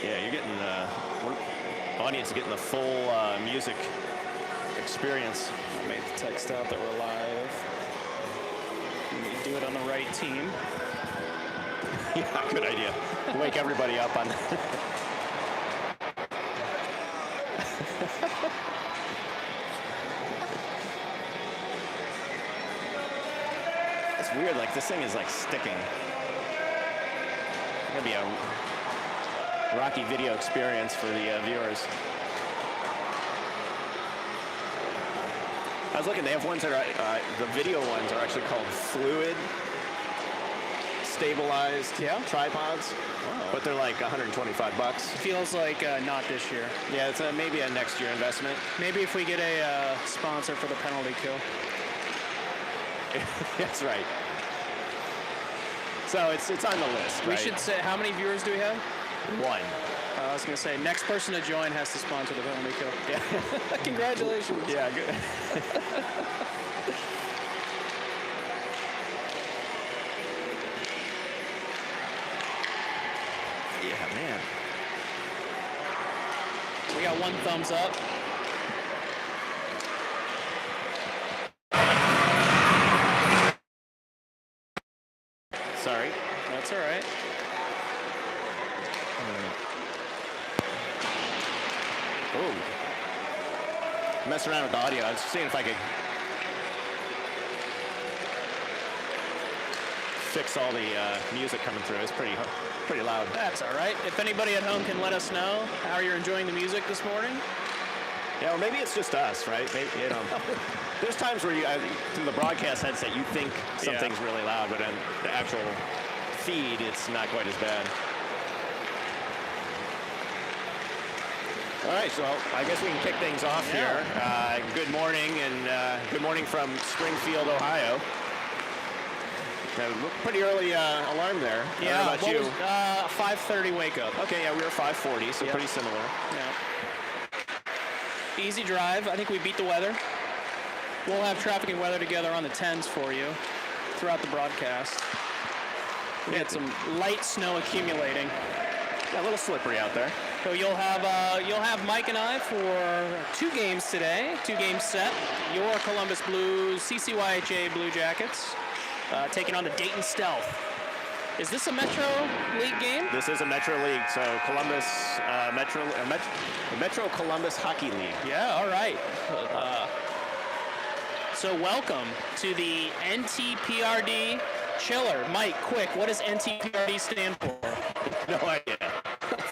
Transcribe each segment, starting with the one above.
Yeah, you're getting the audience is getting the full music experience. I made the text out that we're live. We do it on the right team. Yeah, good idea. Wake everybody up on that. It's weird, like this thing is like sticking. It's gonna be a rocky video experience for the viewers. I was looking, they have ones that are, the video ones are actually called fluid stabilized tripods, but they're like $125. Feels like not this year. Yeah, it's maybe a next year investment. Maybe if we get a sponsor for the penalty kill. That's right. So it's on the list, right? We should say, how many viewers do we have? One. I was going to say, next person to join has to sponsor the penalty kill. Yeah. Congratulations. Yeah, good. Yeah, man. We got one thumbs up. Sorry. That's all right. Oh. Mess around with the audio. I was seeing if I could fix all the music coming through. It's pretty loud. That's all right. If anybody at home can let us know how you're enjoying the music this morning. Yeah, well, maybe it's just us, right? Maybe, you know, there's times where you, through the broadcast headset, you think something's really loud, but in the actual feed, it's not quite as bad. All right, so I guess we can kick things off here. Good morning, and good morning from Springfield, Ohio. Pretty early alarm there. Yeah, how about you? 5:30 wake up. Okay, yeah, we were 5:40, so pretty similar. Yeah. Easy drive. I think we beat the weather. We'll have traffic and weather together on the 10s for you throughout the broadcast. We had some light snow accumulating. Yeah, a little slippery out there. So you'll have Mike and I for 2 games today, 2 games set. Your Columbus Blues, CCYHA Blue Jackets, taking on the Dayton Stealth. Is this a Metro League game? This is a Metro League, so Columbus, Metro Columbus Hockey League. Yeah, all right. So welcome to the NTPRD Chiller. Mike, quick, what does NTPRD stand for? No idea.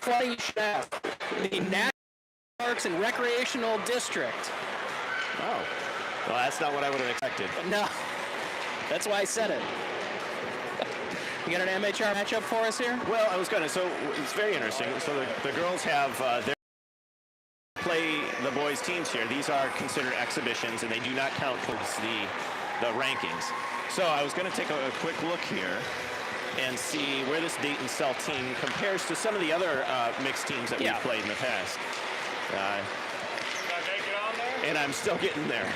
Funny Shaft, the National Parks and Recreational District. Oh, well, that's not what I would have expected. No, that's why I said it. You got an MHR matchup for us here? Well, I was going to. So it's very interesting. So the girls have their play the boys' teams here. These are considered exhibitions, and they do not count towards the rankings. So I was going to take a quick look here and see where this Dayton Stealth team compares to some of the other mixed teams that we've played in the past. And I'm still getting there.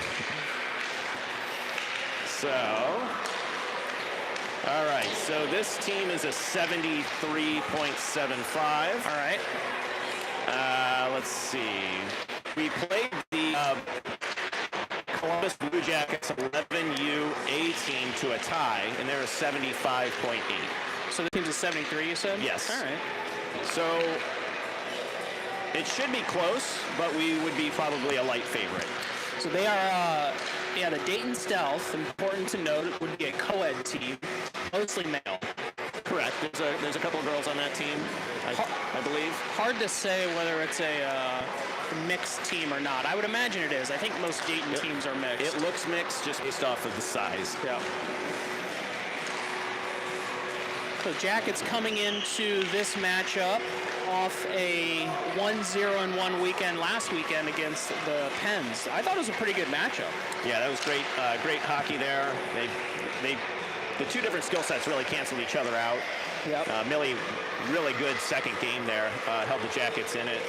So, all right. So this team is a 73.75. All right. Let's see. We played the Columbus Blue Jackets 11U A team to a tie, and they're a 75.8. So the team's a 73, you said? Yes. All right. So it should be close, but we would be probably a light favorite. So they are, the Dayton Stealth, important to note, would be a co-ed team, mostly male. Correct. There's a couple of girls on that team, I believe. Hard to say whether it's a mixed team or not. I would imagine it is. I think most Dayton teams are mixed. It looks mixed just based off of the size. Yeah. So Jackets coming into this matchup off a 1-0-1 weekend last weekend against the Pens. I thought it was a pretty good matchup. Yeah, that was great. Great hockey there. The two different skill sets really canceled each other out. Yep. Millie, really good second game there. Held the Jackets in it.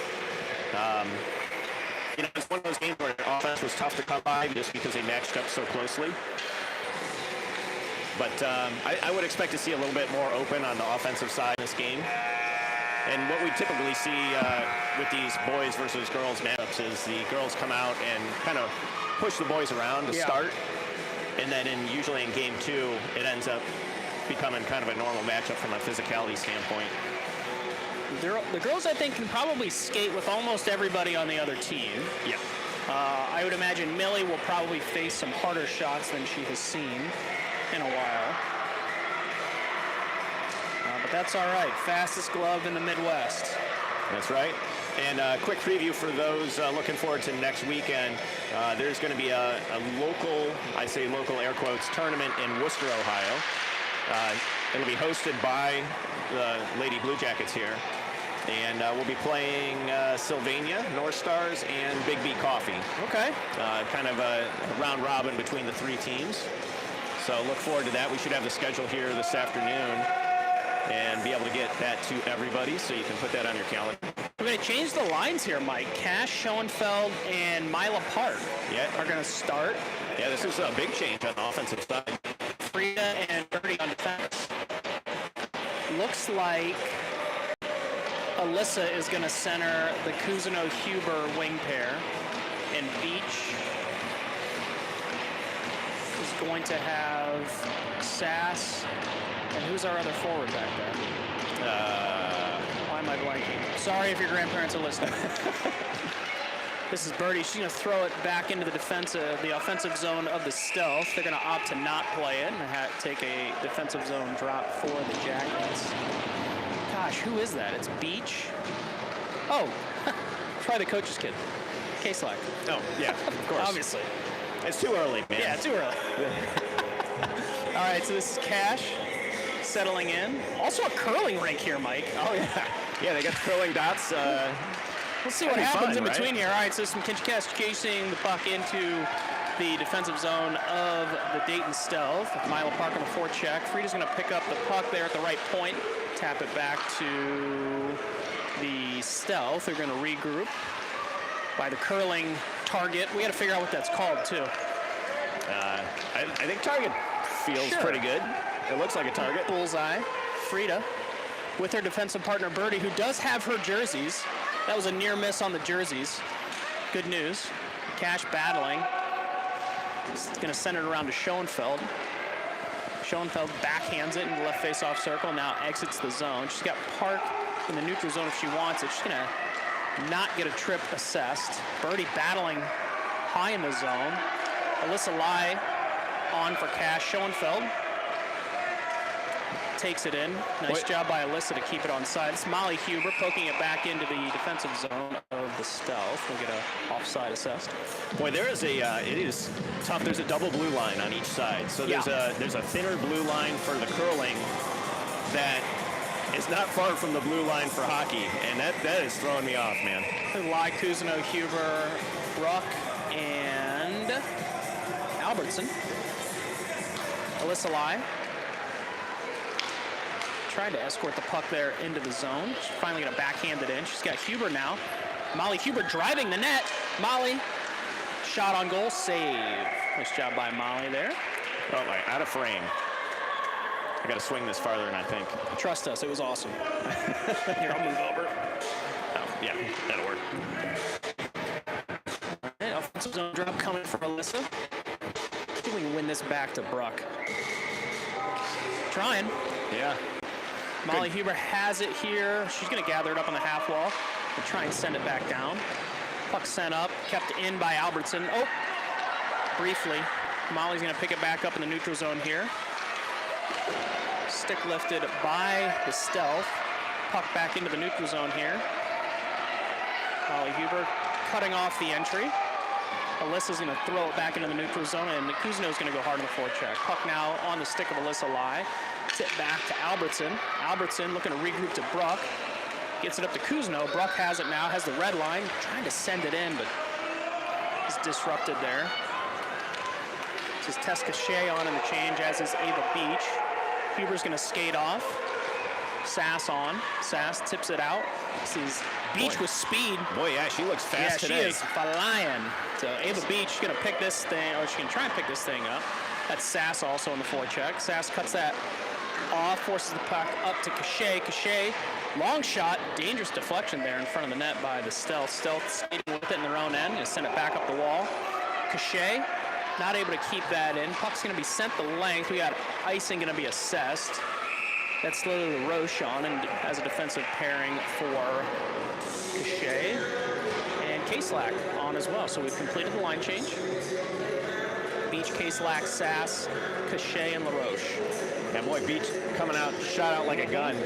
It's one of those games where the offense was tough to come by just because they matched up so closely. But I would expect to see a little bit more open on the offensive side in this game. And what we typically see with these boys versus girls matchups is the girls come out and kind of push the boys around to start. And then usually in game 2, it ends up becoming kind of a normal matchup from a physicality standpoint. The girls, I think, can probably skate with almost everybody on the other team. Yeah. I would imagine Millie will probably face some harder shots than she has seen in a while. But that's all right. Fastest glove in the Midwest. That's right. And a quick preview for those looking forward to next weekend. There's going to be a local, I say local air quotes, tournament in Worcester, Ohio. It'll be hosted by the Lady Blue Jackets here. And we'll be playing Sylvania, North Stars, and Big B Coffee. Okay. Kind of a round robin between the 3 teams. So look forward to that. We should have the schedule here this afternoon and be able to get that to everybody, so you can put that on your calendar. We're going to change the lines here, Mike. Cash, Schoenfeld, and Mila Park are going to start. Yeah, this is a big change on the offensive side. Frida and Birdie on defense. Looks like Alyssa is going to center the Cousineau-Huber wing pair, and Beach is going to have Sass, and who's our other forward back there? Why am I blanking? Sorry if your grandparents are listening. This is Birdie. She's going to throw it back into the offensive zone of the Stealth. They're going to opt to not play it and take a defensive zone drop for the Jackets. Gosh, who is that? It's Beach. Oh, probably the coach's kid. K-Slack. Oh, yeah, of course. Obviously. It's too early, man. Yeah, too early. All right, so this is Cash settling in. Also a curling rink here, Mike. Oh, yeah. Yeah, they got the curling dots. We'll see what happens in between here. All right, so some Cash chasing the puck into the defensive zone of the Dayton Stealth. Mila Park on the forecheck. Frida's going to pick up the puck there at the right point, tap it back to the Stealth. They're going to regroup by the curling target. We got to figure out what that's called, too. I think target feels pretty good. It looks like a target. Bullseye. Frida with her defensive partner, Birdie, who does have her jerseys. That was a near miss on the jerseys. Good news. Cash battling. He's going to send it around to Schoenfeld. Schoenfeld backhands it in the left face-off circle, now exits the zone. She's got Park in the neutral zone if she wants it. She's going to not get a trip assessed. Birdie battling high in the zone. Alyssa Lai on for Cash. Schoenfeld takes it in. Nice job by Alyssa to keep it on side. It's Molly Huber poking it back into the defensive zone of the Stealth. We'll get a offside assessed. Boy, there is it is tough. There's a double blue line on each side. So there's a thinner blue line for the curling that is not far from the blue line for hockey. And that is throwing me off, man. Lai, Cousineau, Huber, Ruck, and Albertson. Alyssa Lai trying to escort the puck there into the zone. She's finally going to backhand it in. She's got Huber now. Molly Huber driving the net. Molly, shot on goal, save. Nice job by Molly there. Oh, my, out of frame. I got to swing this farther than I think. Trust us, it was awesome. Here, I'll move over. Oh, yeah, that'll work. Right, offensive zone drop coming for Alyssa. I think we can win this back to Bruck. Trying. Yeah. Molly Huber has it here. She's going to gather it up on the half wall and try and send it back down. Puck sent up, kept in by Albertson. Oh, briefly. Molly's going to pick it back up in the neutral zone here. Stick lifted by the Stealth. Puck back into the neutral zone here. Molly Huber cutting off the entry. Alyssa's going to throw it back into the neutral zone, and Cousineau's going to go hard on the forecheck. Puck now on the stick of Alyssa Lai. Tip back to Albertson. Albertson looking to regroup to Bruck. Gets it up to Cousineau. Bruck has it now, has the red line. Trying to send it in, but is disrupted there. This is Tess Cachet on in the change, as is Ava Beach. Huber's going to skate off. Sass on. Sass tips it out. This is Beach with speed. Boy, yeah, she looks fast today. She is flying. So Ava Beach is going to pick this thing, or she can try and pick this thing up. That's Sass also on the forecheck. Sass cuts that off, forces the puck up to Cachet. Cachet Long shot, dangerous deflection there in front of the net by the Stealth. Stealth skating with it in their own end, gonna send it back up the wall. Cachet, not able to keep that in. Puck's gonna be sent the length. We got icing gonna be assessed. That's slowly LaRoche on, and as a defensive pairing for Cachet. And Caslack on as well, so we've completed the line change. Beach, Caslack, Sass, Cachet, and LaRoche. Yeah, boy, Beach coming out, shot out like a gun.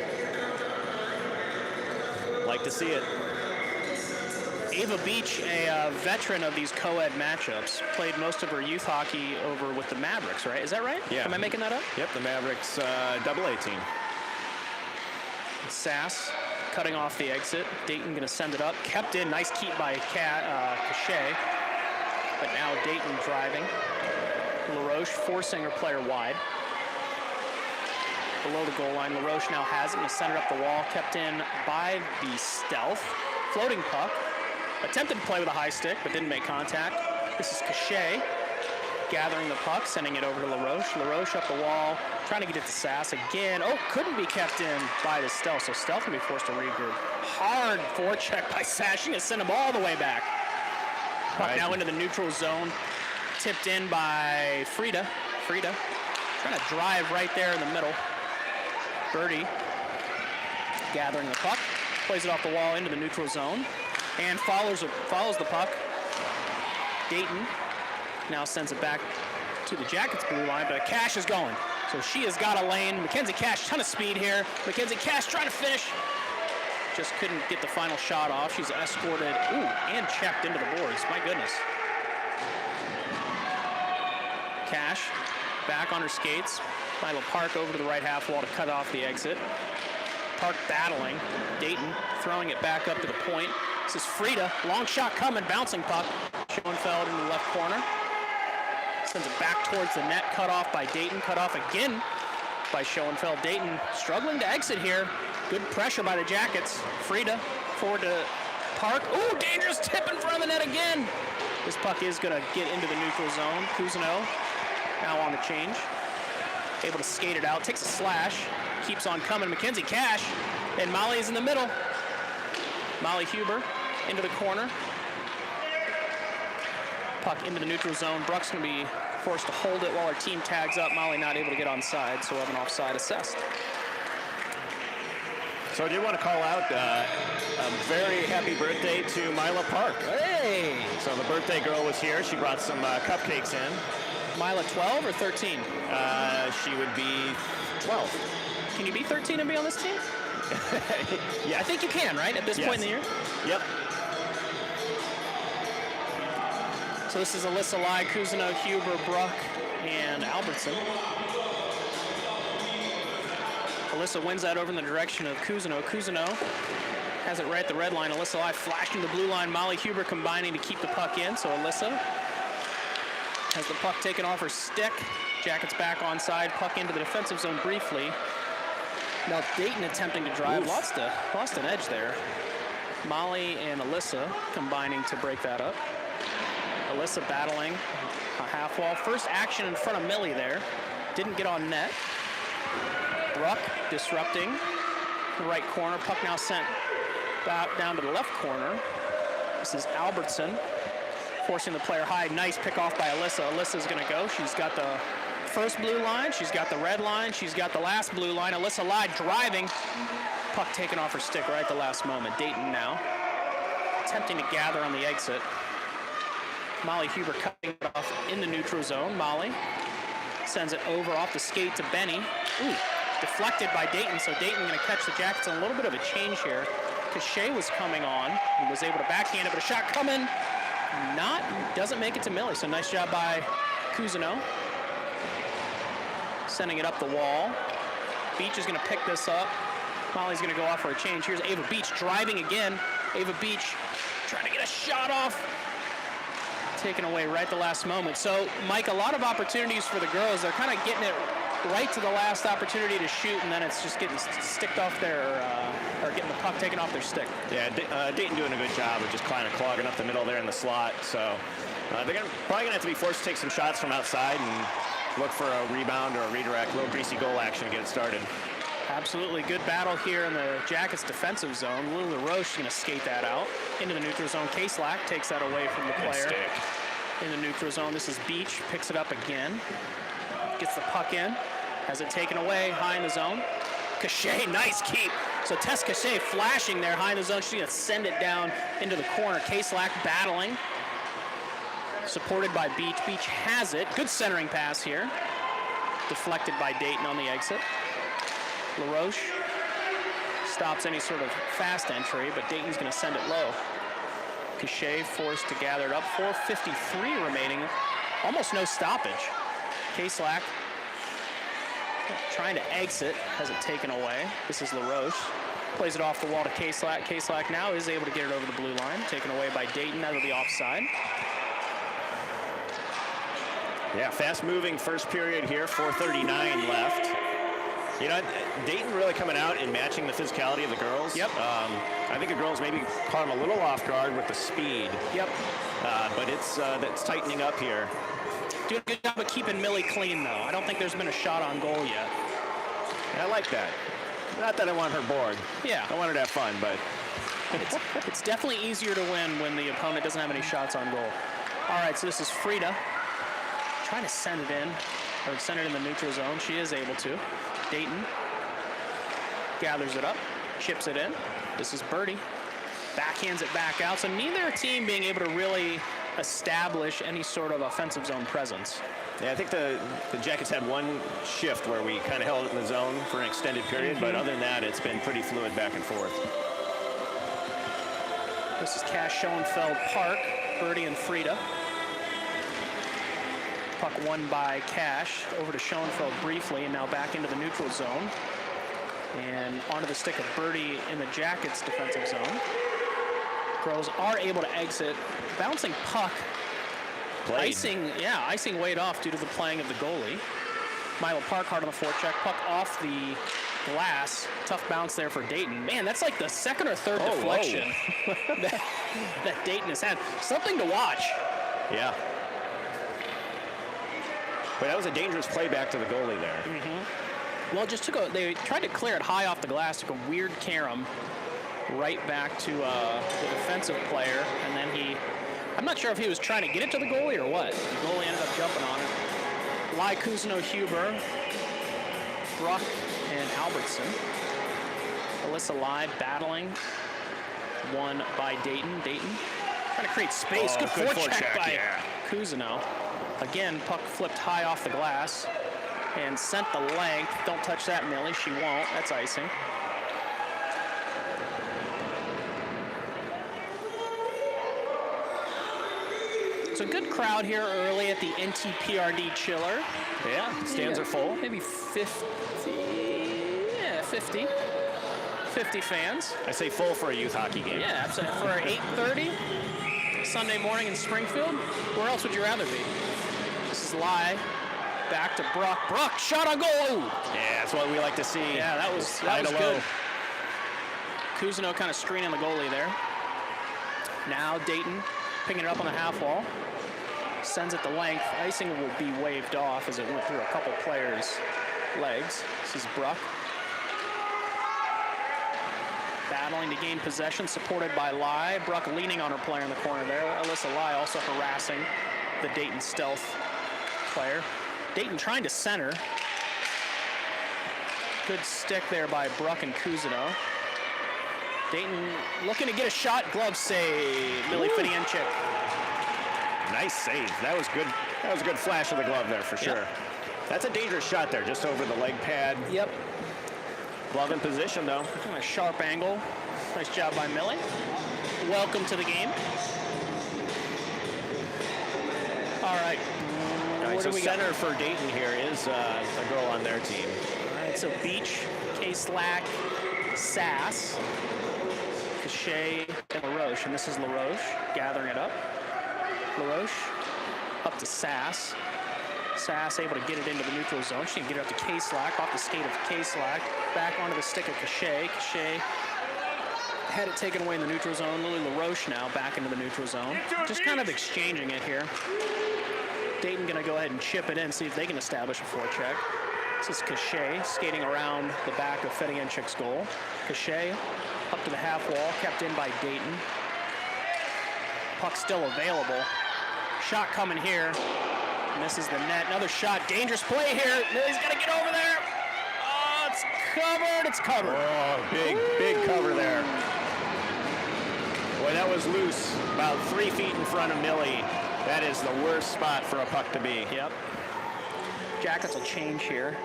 Like to see it. Ava Beach, a veteran of these co-ed matchups, played most of her youth hockey over with the Mavericks, right? Is that right? Yeah. Am I making that up? Yep, the Mavericks AA team. Sass cutting off the exit. Dayton going to send it up. Kept in. Nice keep by Cachet. But now Dayton driving. LaRoche forcing her player wide. Below the goal line, LaRoche now has it. Going to send it up the wall. Kept in by the Stealth. Floating puck. Attempted to play with a high stick, but didn't make contact. This is Cachet gathering the puck, sending it over to LaRoche. LaRoche up the wall, trying to get it to Sass again. Oh, couldn't be kept in by the Stealth, so Stealth can be forced to regroup. Hard forecheck by Sass. She's going to send him all the way back. Puck now into the neutral zone. Tipped in by Frida. Frida trying to drive right there in the middle. Birdie gathering the puck. Plays it off the wall into the neutral zone. And follows the puck. Dayton now sends it back to the Jackets blue line, but Cash is going. So she has got a lane. Mackenzie Cash, ton of speed here. Mackenzie Cash trying to finish. Just couldn't get the final shot off. She's escorted, and checked into the boards. My goodness. Cash back on her skates. Mila Park over to the right half wall to cut off the exit. Park battling. Dayton throwing it back up to the point. This is Frida. Long shot coming. Bouncing puck. Schoenfeld in the left corner. Sends it back towards the net. Cut off by Dayton. Cut off again by Schoenfeld. Dayton struggling to exit here. Good pressure by the Jackets. Frida forward to Park. Ooh, dangerous tip in front of the net again. This puck is going to get into the neutral zone. Cousineau now on the change. Able to skate it out. Takes a slash. Keeps on coming. Mackenzie Cash. And Molly is in the middle. Molly Huber into the corner. Puck into the neutral zone. Bruck's going to be forced to hold it while our team tags up. Molly not able to get onside, so we'll have an offside assessed. So I did want to call out a very happy birthday to Mila Park. Hey! So the birthday girl was here. She brought some cupcakes in. Mila 12 or 13? She would be 12. Can you be 13 and be on this team? Yeah. I think you can, right? At this point in the year? Yep. So this is Alyssa Lai, Cousineau, Huber, Bruck, and Albertson. Alyssa wins that over in the direction of Cousineau. Cousineau has it right at the red line. Alyssa Lai flashing the blue line. Molly Huber combining to keep the puck in. So Alyssa has the puck taken off her stick. Jackets back onside. Puck into the defensive zone briefly. Now Dayton attempting to drive. Lost an edge there. Molly and Alyssa combining to break that up. Alyssa battling a half wall. First action in front of Millie there. Didn't get on net. Bruck disrupting the right corner. Puck now sent back down to the left corner. This is Albertson forcing the player high. Nice pick off by Alyssa. Alyssa's going to go. She's got the first blue line. She's got the red line. She's got the last blue line. Alyssa Lai driving. Puck taken off her stick right at the last moment. Dayton now attempting to gather on the exit. Molly Huber cutting it off in the neutral zone. Molly sends it over off the skate to Benny. Ooh, deflected by Dayton, so Dayton going to catch the Jackets on a little bit of a change here. Cachet was coming on and was able to backhand it, but a shot coming. Doesn't make it to Millie, so nice job by Cousineau. Sending it up the wall. Beach is going to pick this up. Molly's going to go off for a change. Here's Ava Beach driving again. Ava Beach trying to get a shot off. Taken away right at the last moment. So, Mike, a lot of opportunities for the girls. They're kind of getting it right to the last opportunity to shoot, and then it's just getting sticked off their, or getting the puck taken off their stick. Yeah, Dayton doing a good job of just kind of clogging up the middle there in the slot. So they're probably going to have to be forced to take some shots from outside and look for a rebound or a redirect, a little greasy goal action to get it started. Absolutely good battle here in the Jackets defensive zone. Lily LaRoche is going to skate that out into the neutral zone. K-Slack takes that away from the player in the neutral zone. This is Beach, picks it up again. Gets the puck in, has it taken away high in the zone. Cachet, nice keep. So Tess Cachet flashing there high in the zone. She's going to send it down into the corner. K-Slack battling. Supported by Beach. Beach has it. Good centering pass here. Deflected by Dayton on the exit. LaRoche stops any sort of fast entry, but Dayton's going to send it low. Cachet forced to gather it up. 4:53 remaining. Almost no stoppage. K-Slack trying to exit, has it taken away. This is LaRoche. Plays it off the wall to K-Slack. K-Slack now is able to get it over the blue line. Taken away by Dayton out of the offside. Yeah, fast-moving first period here, 4:39 left. You know, Dayton really coming out and matching the physicality of the girls. Yep. I think the girls maybe caught them a little off guard with the speed. Yep. But that's tightening up here. Doing a good job of keeping Millie clean, though. I don't think there's been a shot on goal yet. I like that. Not that I want her bored. Yeah. I want her to have fun, but it's definitely easier to win when the opponent doesn't have any shots on goal. All right, so this is Frida trying to send it in, or send it in the neutral zone. She is able to. Dayton gathers it up, chips it in. This is Birdie. Backhands it back out. So neither team being able to really establish any sort of offensive zone presence. yeah, I think the Jackets had one shift where we kind of held it in the zone for an extended period, but other than that, it's been pretty fluid back and forth. This is Cash Schoenfeld Park, Birdie and Frida. Puck won by Cash, over to Schoenfeld briefly, and now back into the neutral zone. And onto the stick of Birdie in the Jackets defensive zone. Girls are able to exit. Bouncing puck. Played. Icing weight off due to the playing of the goalie. Mila Parkhart on the forecheck. Puck off the glass. Tough bounce there for Dayton. Man, that's like the second or third deflection that Dayton has had. Something to watch. Yeah. But that was a dangerous play back to the goalie there. Well, it just they tried to clear it high off the glass, took a weird carom right back to the defensive player, and then I'm not sure if he was trying to get it to the goalie or what. The goalie ended up jumping on it. Lai Cousineau-Huber, Bruck, and Albertson. Alyssa Lai battling, won by Dayton. Dayton trying to create space. Good forecheck by Cousineau. Again, puck flipped high off the glass and sent the length. Don't touch that, Millie. She won't. That's icing. So good crowd here early at the NTPRD Chiller. Yeah, stands are full. Maybe 50. Yeah, 50. 50 fans. I say full for a youth hockey game. Yeah, absolutely. For 8:30 Sunday morning in Springfield. Where else would you rather be? This is Lai. Back to Bruck. Bruck, shot on goal. Yeah, that's what we like to see. Yeah, that was good. Cousineau kind of screening the goalie there. Now Dayton picking it up on the half wall. Sends it the length. Icing will be waved off as it went through a couple players' legs. This is Bruck. Battling to gain possession, supported by Lai. Bruck leaning on her player in the corner there. Alyssa Lai also harassing the Dayton Stealth player. Dayton trying to center. Good stick there by Bruck and Cousineau. Dayton looking to get a shot. Glove save. Millie Finianchik. Nice save. That was good. That was a good flash of the glove there for sure. Yep. That's a dangerous shot there, just over the leg pad. Yep. Glove in position though. And a sharp angle. Nice job by Millie. Welcome to the game. All right. So center for Dayton here is a girl on their team. All right, so Beach, K-Slack, Sass, Cachet, and LaRoche. And this is LaRoche gathering it up. LaRoche up to Sass. Sass able to get it into the neutral zone. She can get it up to K-Slack, off the skate of K-Slack, back onto the stick of Cachet. Cachet had it taken away in the neutral zone. Lily LaRoche now back into the neutral zone. Just kind of exchanging it here. Dayton gonna go ahead and chip it in, see if they can establish a forecheck. This is Cachet skating around the back of Fedianchik's goal. Cachet up to the half wall, kept in by Dayton. Puck still available. Shot coming here. Misses the net. Another shot. Dangerous play here. Millie's got to get over there. Oh, it's covered. It's covered. Oh, big cover there. Boy, that was loose. About 3 feet in front of Millie. That is the worst spot for a puck to be. Yep. Jackets will change here.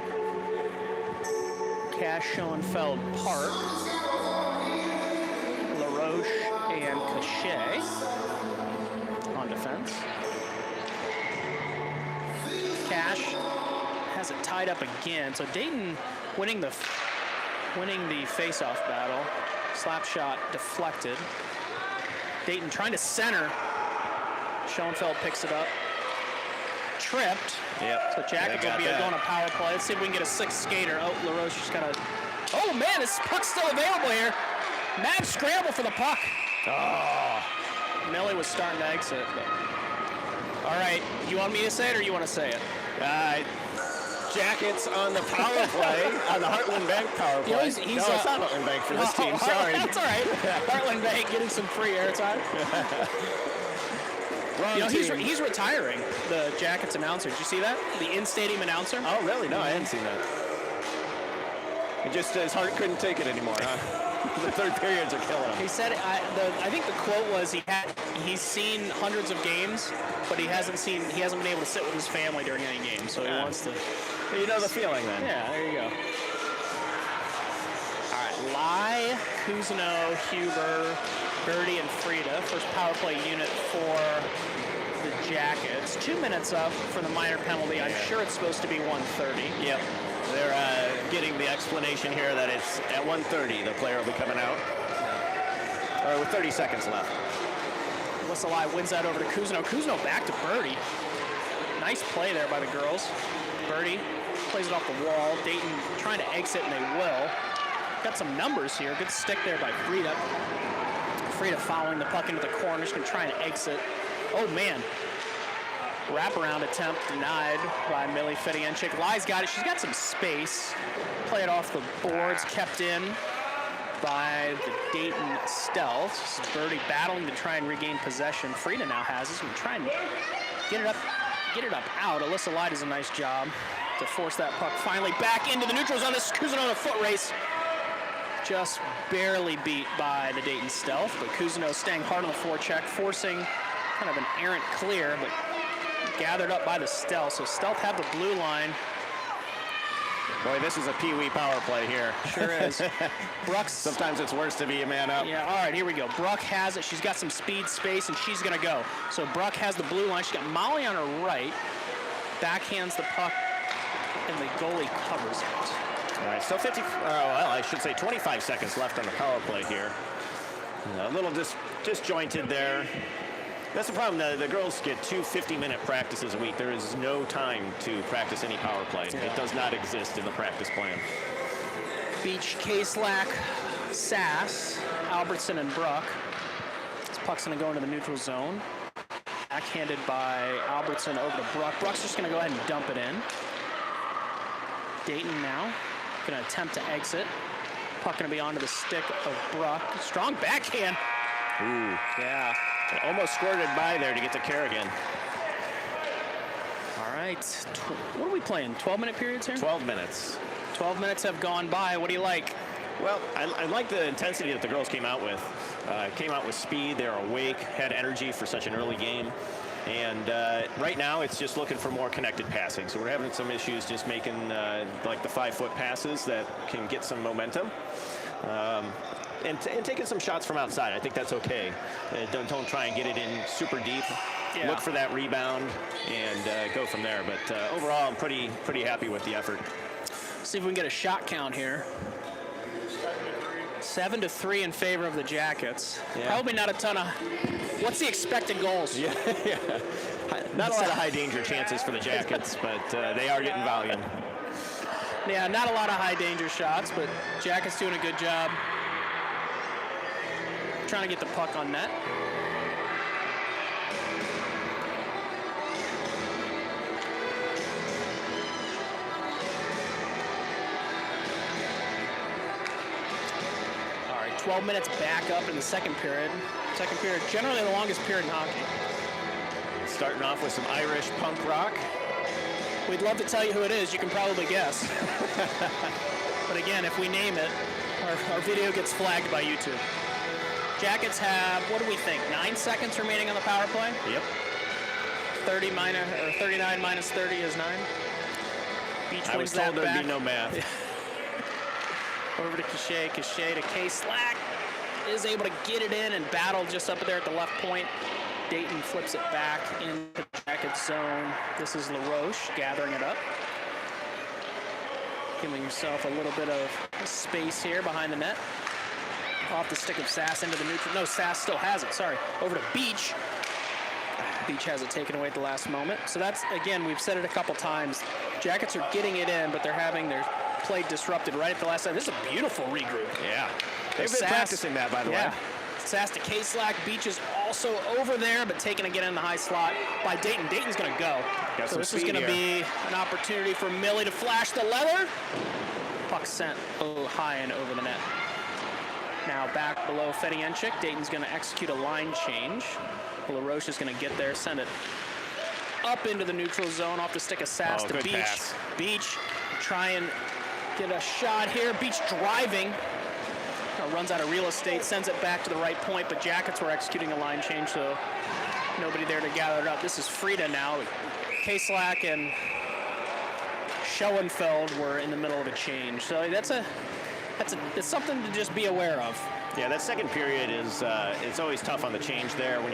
Cash, Schoenfeld, Park, LaRoche, and Cachet on defense. Cash has it tied up again. So Dayton winning the face-off battle. Slap shot deflected. Dayton trying to center. Schoenfeld picks it up. Tripped. Yep. So Jackets will be going to power play. Let's see if we can get a sixth skater. Oh, LaRoche just got a... Oh, man, this puck's still available here. Mad scramble for the puck. Oh. Millie was starting to exit. But... All right, you want me to say it or you want to say it? Jackets on the power play, on the Heartland Bank power play. No, it's not Heartland Bank for this team, sorry. That's all right. Heartland Bank getting some free airtime. He's retiring, the Jackets announcer. Did you see that? The in-stadium announcer? Oh, really? No, I hadn't seen that. It just, his heart couldn't take it anymore, huh? The third periods are killing him. He said, I think the quote was he's seen hundreds of games, but he hasn't been able to sit with his family during any game, so he wants to. You know the feeling then. Yeah, there you go. All right, Lai, Cousineau, Huber, Birdie, and Frida. First power play unit for the Jackets. 2 minutes up for the minor penalty. I'm sure it's supposed to be 1:30. Yep. They're getting the explanation here that it's at 1:30 the player will be coming out. Or with 30 seconds left. Lai wins that over to Cousineau. Cousineau back to Birdie. Nice play there by the girls. Birdie plays it off the wall. Dayton trying to exit, and they will. Got some numbers here. Good stick there by Frida. Frida following the puck into the corner. She's going to try and exit. Oh, man. Wraparound attempt denied by Millie Fedianchik. Lai's got it. She's got some space. Play it off the boards. Kept in by the Dayton Stealth. Birdie battling to try and regain possession. Frida now has it. So we're trying to get it up out. Alyssa Lai does a nice job to force that puck finally back into the neutral zone. This is Cousineau in a foot race. Just barely beat by the Dayton Stealth, but Cousineau staying hard on the forecheck, forcing kind of an errant clear, but gathered up by the Stealth. So Stealth have the blue line. Boy, this is a pee-wee power play here. Sure is. Brooks. Sometimes it's worse to be a man up. Yeah, all right, here we go. Bruck has it. She's got some speed, space, and she's going to go. So Bruck has the blue line. She's got Molly on her right. Backhands the puck, and the goalie covers it. All right, still 25 seconds left on the power play here. A little disjointed there. That's the problem. The girls get 2 50-minute practices a week. There is no time to practice any power play. Yeah. It does not exist in the practice plan. Beach, Kaslack, Sass, Albertson, and Bruck. This puck's going to go into the neutral zone. Backhanded by Albertson over to Bruck. Bruck's just going to go ahead and dump it in. Dayton now going to attempt to exit. Puck going to be onto the stick of Bruck. Strong backhand. Ooh. Yeah. It almost squirted by there to get to Kerrigan. All right. What are we playing? 12-minute periods here? 12 minutes. 12 minutes have gone by. What do you like? Well, I like the intensity that the girls came out with. Came out with speed. They're awake, had energy for such an early game. And right now, it's just looking for more connected passing. So we're having some issues just making like the 5-foot passes that can get some momentum. And taking some shots from outside. I think that's okay. Don't try and get it in super deep. Yeah. Look for that rebound and go from there. But overall, I'm pretty happy with the effort. See if we can get a shot count here. 7-3 in favor of the Jackets. Yeah. Probably not a ton of... What's the expected goals? Yeah. Not a lot of high danger chances for the Jackets, but they are getting volume. Yeah, not a lot of high danger shots, but Jackets doing a good job trying to get the puck on net. 12 minutes back up in the second period. Second period, generally the longest period in hockey. Starting off with some Irish punk rock. We'd love to tell you who it is. You can probably guess. But again, if we name it, our video gets flagged by YouTube. Jackets have, what do we think, 9 seconds remaining on the power play? Yep. 39 minus 30 is 9. Beach I wins was told that there'd back. be no math. Over to Cachet to K-Slack. Is able to get it in and battle just up there at the left point. Dayton flips it back into the Jackets zone. This is LaRoche gathering it up. Giving himself a little bit of space here behind the net. Off the stick of Sass into the neutral. No, Sass still has it, sorry. Over to Beach. Beach has it taken away at the last moment. So that's, again, we've said it a couple times. Jackets are getting it in, but they're having their play disrupted right at the last time. This is a beautiful regroup. Yeah. They've been practicing that, by the way. Sass to K-Slack. Beach is also over there, but taken again in the high slot by Dayton. Dayton's going to go. So this is going to be an opportunity for Millie to flash the leather. Puck sent high and over the net. Now back below Fedienchik. Dayton's going to execute a line change. LaRoche is going to get there, send it up into the neutral zone off the stick of Sass to Beach. Pass. Beach try and get a shot here. Beach driving. Runs out of real estate, sends it back to the right point, but Jackets were executing a line change, so nobody there to gather it up. This is Frida now. K-Slack and Schoenfeld were in the middle of a change. So it's something to just be aware of. Yeah, that second period is it's always tough on the change there when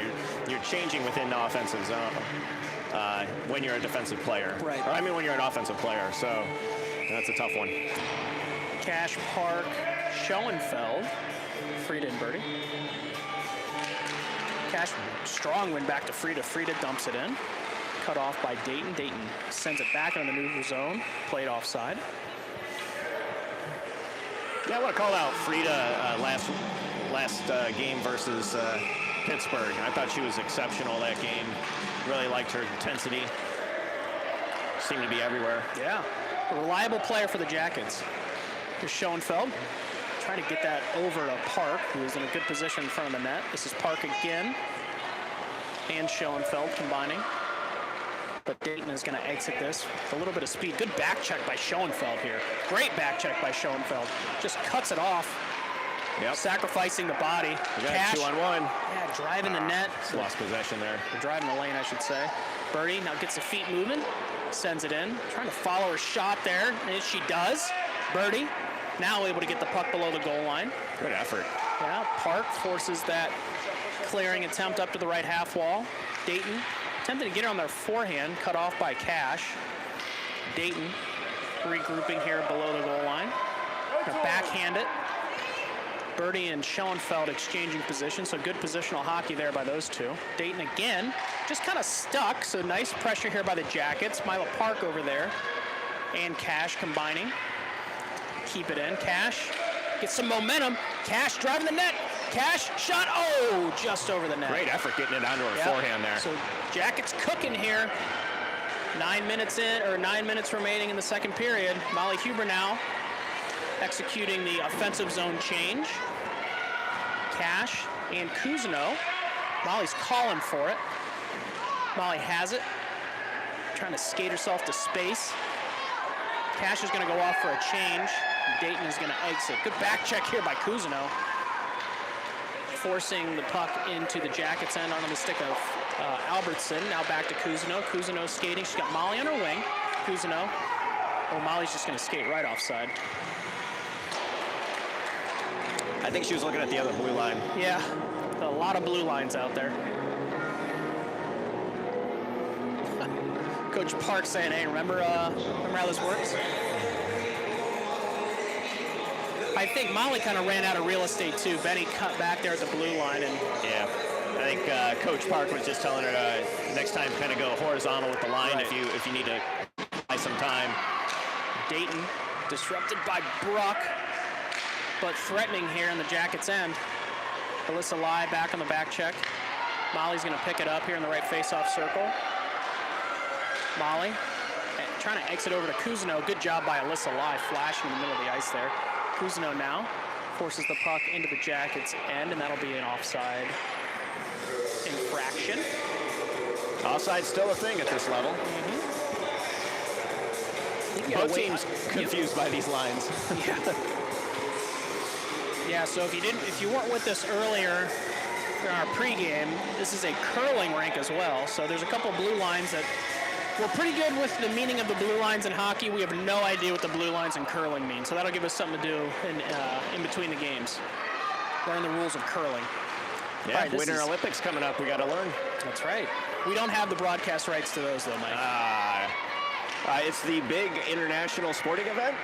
you're changing within the offensive zone when you're a defensive player. Right. Or, I mean, when you're an offensive player. So that's a tough one. Cash, Park, Schoenfeld, Frida and Birdie. Cash, strong win back to Frida. Frida dumps it in. Cut off by Dayton. Dayton sends it back into the neutral zone. Played offside. Yeah, I want to call out Frida last game versus Pittsburgh. I thought she was exceptional that game. Really liked her intensity. Seemed to be everywhere. Yeah, a reliable player for the Jackets. Here's Schoenfeld. Trying to get that over to Park, who is in a good position in front of the net. This is Park again. And Schoenfeld combining. But Dayton is going to exit this with a little bit of speed. Good back check by Schoenfeld here. Great back check by Schoenfeld. Just cuts it off. Yep. Sacrificing the body. We got Cash. 2-on-1. Yeah, driving the net. Lost possession there. Driving the lane, I should say. Birdie now gets the feet moving. Sends it in. Trying to follow her shot there. And she does. Birdie now able to get the puck below the goal line. Good effort. Yeah, Park forces that clearing attempt up to the right half wall. Dayton attempting to get it on their forehand, cut off by Cash. Dayton regrouping here below the goal line. Gonna backhand it. Birdie and Schoenfeld exchanging position, so good positional hockey there by those two. Dayton again, just kind of stuck, so nice pressure here by the Jackets. Mila Park over there, and Cash combining. Keep it in. Cash gets some momentum. Cash driving the net. Cash shot. Oh, just over the net. Great effort getting it onto her forehand there. So Jackets cooking here. 9 minutes in, or 9 minutes remaining in the second period. Molly Huber now executing the offensive zone change. Cash and Cousineau. Molly's calling for it. Molly has it. Trying to skate herself to space. Cash is going to go off for a change. Dayton is going to exit. Good back check here by Cousineau. Forcing the puck into the Jackets' end onto the stick of Albertson. Now back to Cousineau. Cousineau skating. She's got Molly on her wing. Cousineau. Oh, Molly's just going to skate right offside. I think she was looking at the other blue line. Yeah, a lot of blue lines out there. Coach Park saying, hey, remember how this works? I think Molly kind of ran out of real estate too. Benny cut back there at the blue line. And yeah, I think Coach Park was just telling her next time kind of go horizontal with the line if you need to buy some time. Dayton disrupted by Bruck, but threatening here in the Jackets' end. Alyssa Lai back on the back check. Molly's going to pick it up here in the right face-off circle. Molly trying to exit over to Cousineau. Good job by Alyssa Lai, flashing in the middle of the ice there. Cousineau now forces the puck into the Jackets' end, and that'll be an offside infraction. Offside's still a thing at this level. Both teams confused by these lines. Yeah. Yeah, so if you weren't with us earlier in our pregame, this is a curling rink as well. So there's a couple blue lines that we're pretty good with the meaning of the blue lines in hockey. We have no idea what the blue lines in curling mean. So that'll give us something to do in between the games. Learn the rules of curling. Yeah, right, Winter Olympics coming up. We got to learn. That's right. We don't have the broadcast rights to those, though, Mike. It's the big international sporting event?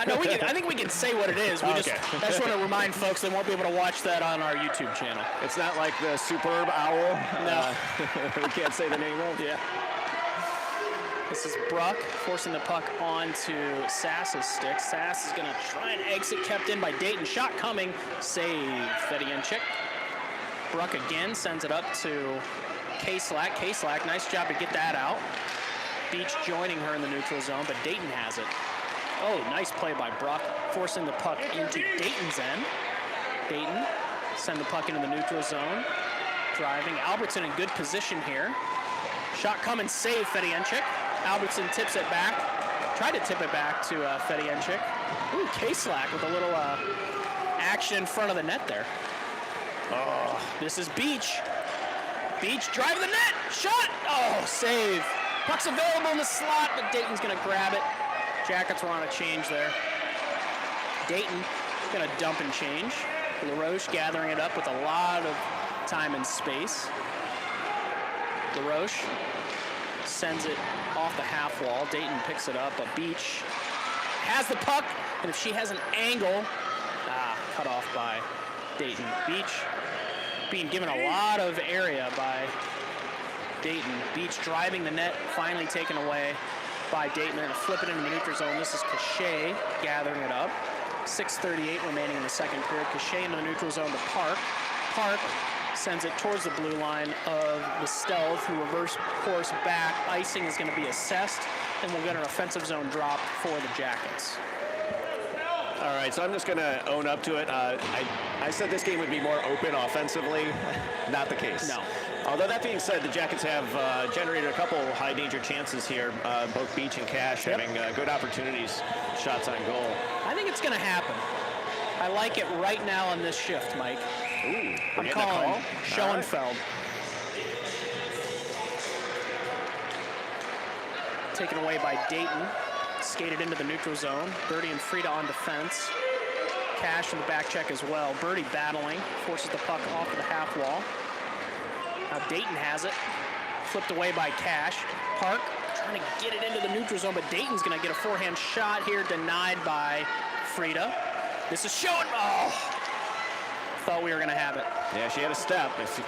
No, I think we can say what it is. I just want to remind folks they won't be able to watch that on our YouTube channel. It's not like the superb owl. No. We can't say the name of. Yeah. This is Bruck forcing the puck onto Sass's stick. Sass is going to try and exit, kept in by Dayton. Shot coming. Save, Fedianchik. Bruck again sends it up to K-Slack. K-Slack, nice job to get that out. Beach joining her in the neutral zone, but Dayton has it. Oh, nice play by Bruck, forcing the puck into Dayton's end. Dayton send the puck into the neutral zone. Driving, Albertson in good position here. Shot coming, save Fedianchik. Albertson tips it back. Tried to tip it back to Fedianchik. Ooh, K-Slack with a little action in front of the net there. Oh, this is Beach. Beach driving the net, shot! Oh, save. Puck's available in the slot, but Dayton's gonna grab it. Jackets were on a change there. Dayton gonna dump and change. LaRoche gathering it up with a lot of time and space. LaRoche sends it off the half wall. Dayton picks it up, but Beach has the puck, and if she has an angle, cut off by Dayton. Beach being given a lot of area by Dayton. Beach driving the net, finally taken away by Dayton. They're going to flip it into the neutral zone. This is Cachet gathering it up. 6:38 remaining in the second period. Cachet into the neutral zone to Park. Park sends it towards the blue line of the Stealth, who reverse course back. Icing is going to be assessed, and we'll get an offensive zone drop for the Jackets. All right, so I'm just going to own up to it. I said this game would be more open offensively. Not the case. No. Although that being said, the Jackets have generated a couple high-danger chances here, both Beach and Cash having good opportunities, shots on goal. I think it's going to happen. I like it right now on this shift, Mike. Ooh, I'm calling Schoenfeld. Taken away by Dayton. Skated into the neutral zone. Birdie and Frida on defense. Cash in the back check as well. Birdie battling, forces the puck off of the half wall. Now Dayton has it. Flipped away by Cash. Park trying to get it into the neutral zone, but Dayton's going to get a forehand shot here, denied by Frida. This is showing. Oh, thought we were going to have it. Yeah, she had a step. If the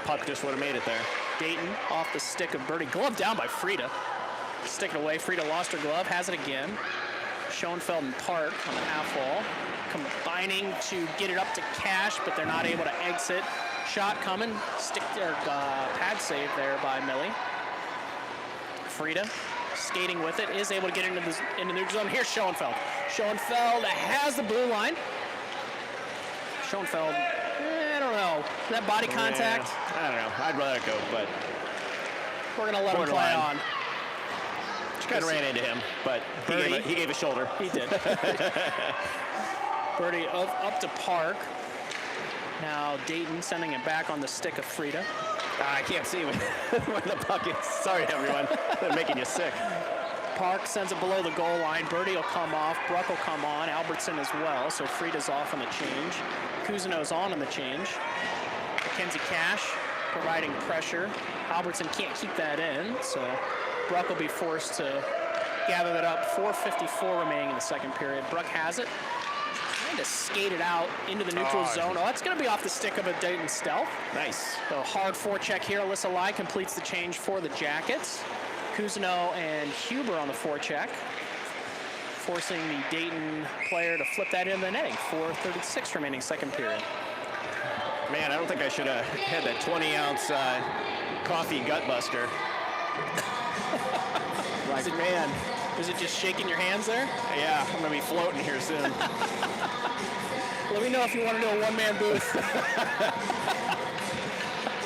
puck just would have made it there. Dayton off the stick of Birdie. Glove down by Frida. Stick it away. Frida lost her glove, has it again. Schoenfeld and Park on the half wall. Combining to get it up to Cash, but they're not able to exit. Shot coming, pad save there by Millie. Frida skating with it, is able to get into the neutral zone. Here's Schoenfeld. Schoenfeld has the blue line. Schoenfeld, I don't know. Is that body contact? I don't know. I'd rather go, but we're going to let him play on. She kind of ran into him, but he gave a shoulder. He did. Birdie up to Park. Now Dayton sending it back on the stick of Frida. I can't see when the puck is. Sorry, everyone. They're making you sick. Park sends it below the goal line. Birdie will come off. Bruck will come on. Albertson as well. So Frida's off on the change. Cousineau's on the change. Mackenzie Cash providing pressure. Albertson can't keep that in, so Bruck will be forced to gather that up. 4:54 remaining in the second period. Bruck has it. Trying to skate it out into the neutral zone. Oh, that's going to be off the stick of a Dayton Stealth. Nice. So hard forecheck here. Alyssa Lai completes the change for the Jackets. Cousineau and Huber on the forecheck, forcing the Dayton player to flip that into the netting. 4:36 remaining second period. Man, I don't think I should have had that 20-ounce coffee gut buster. Like, man, is it just shaking your hands there? Yeah, I'm going to be floating here soon. Let me know if you want to do a one-man booth.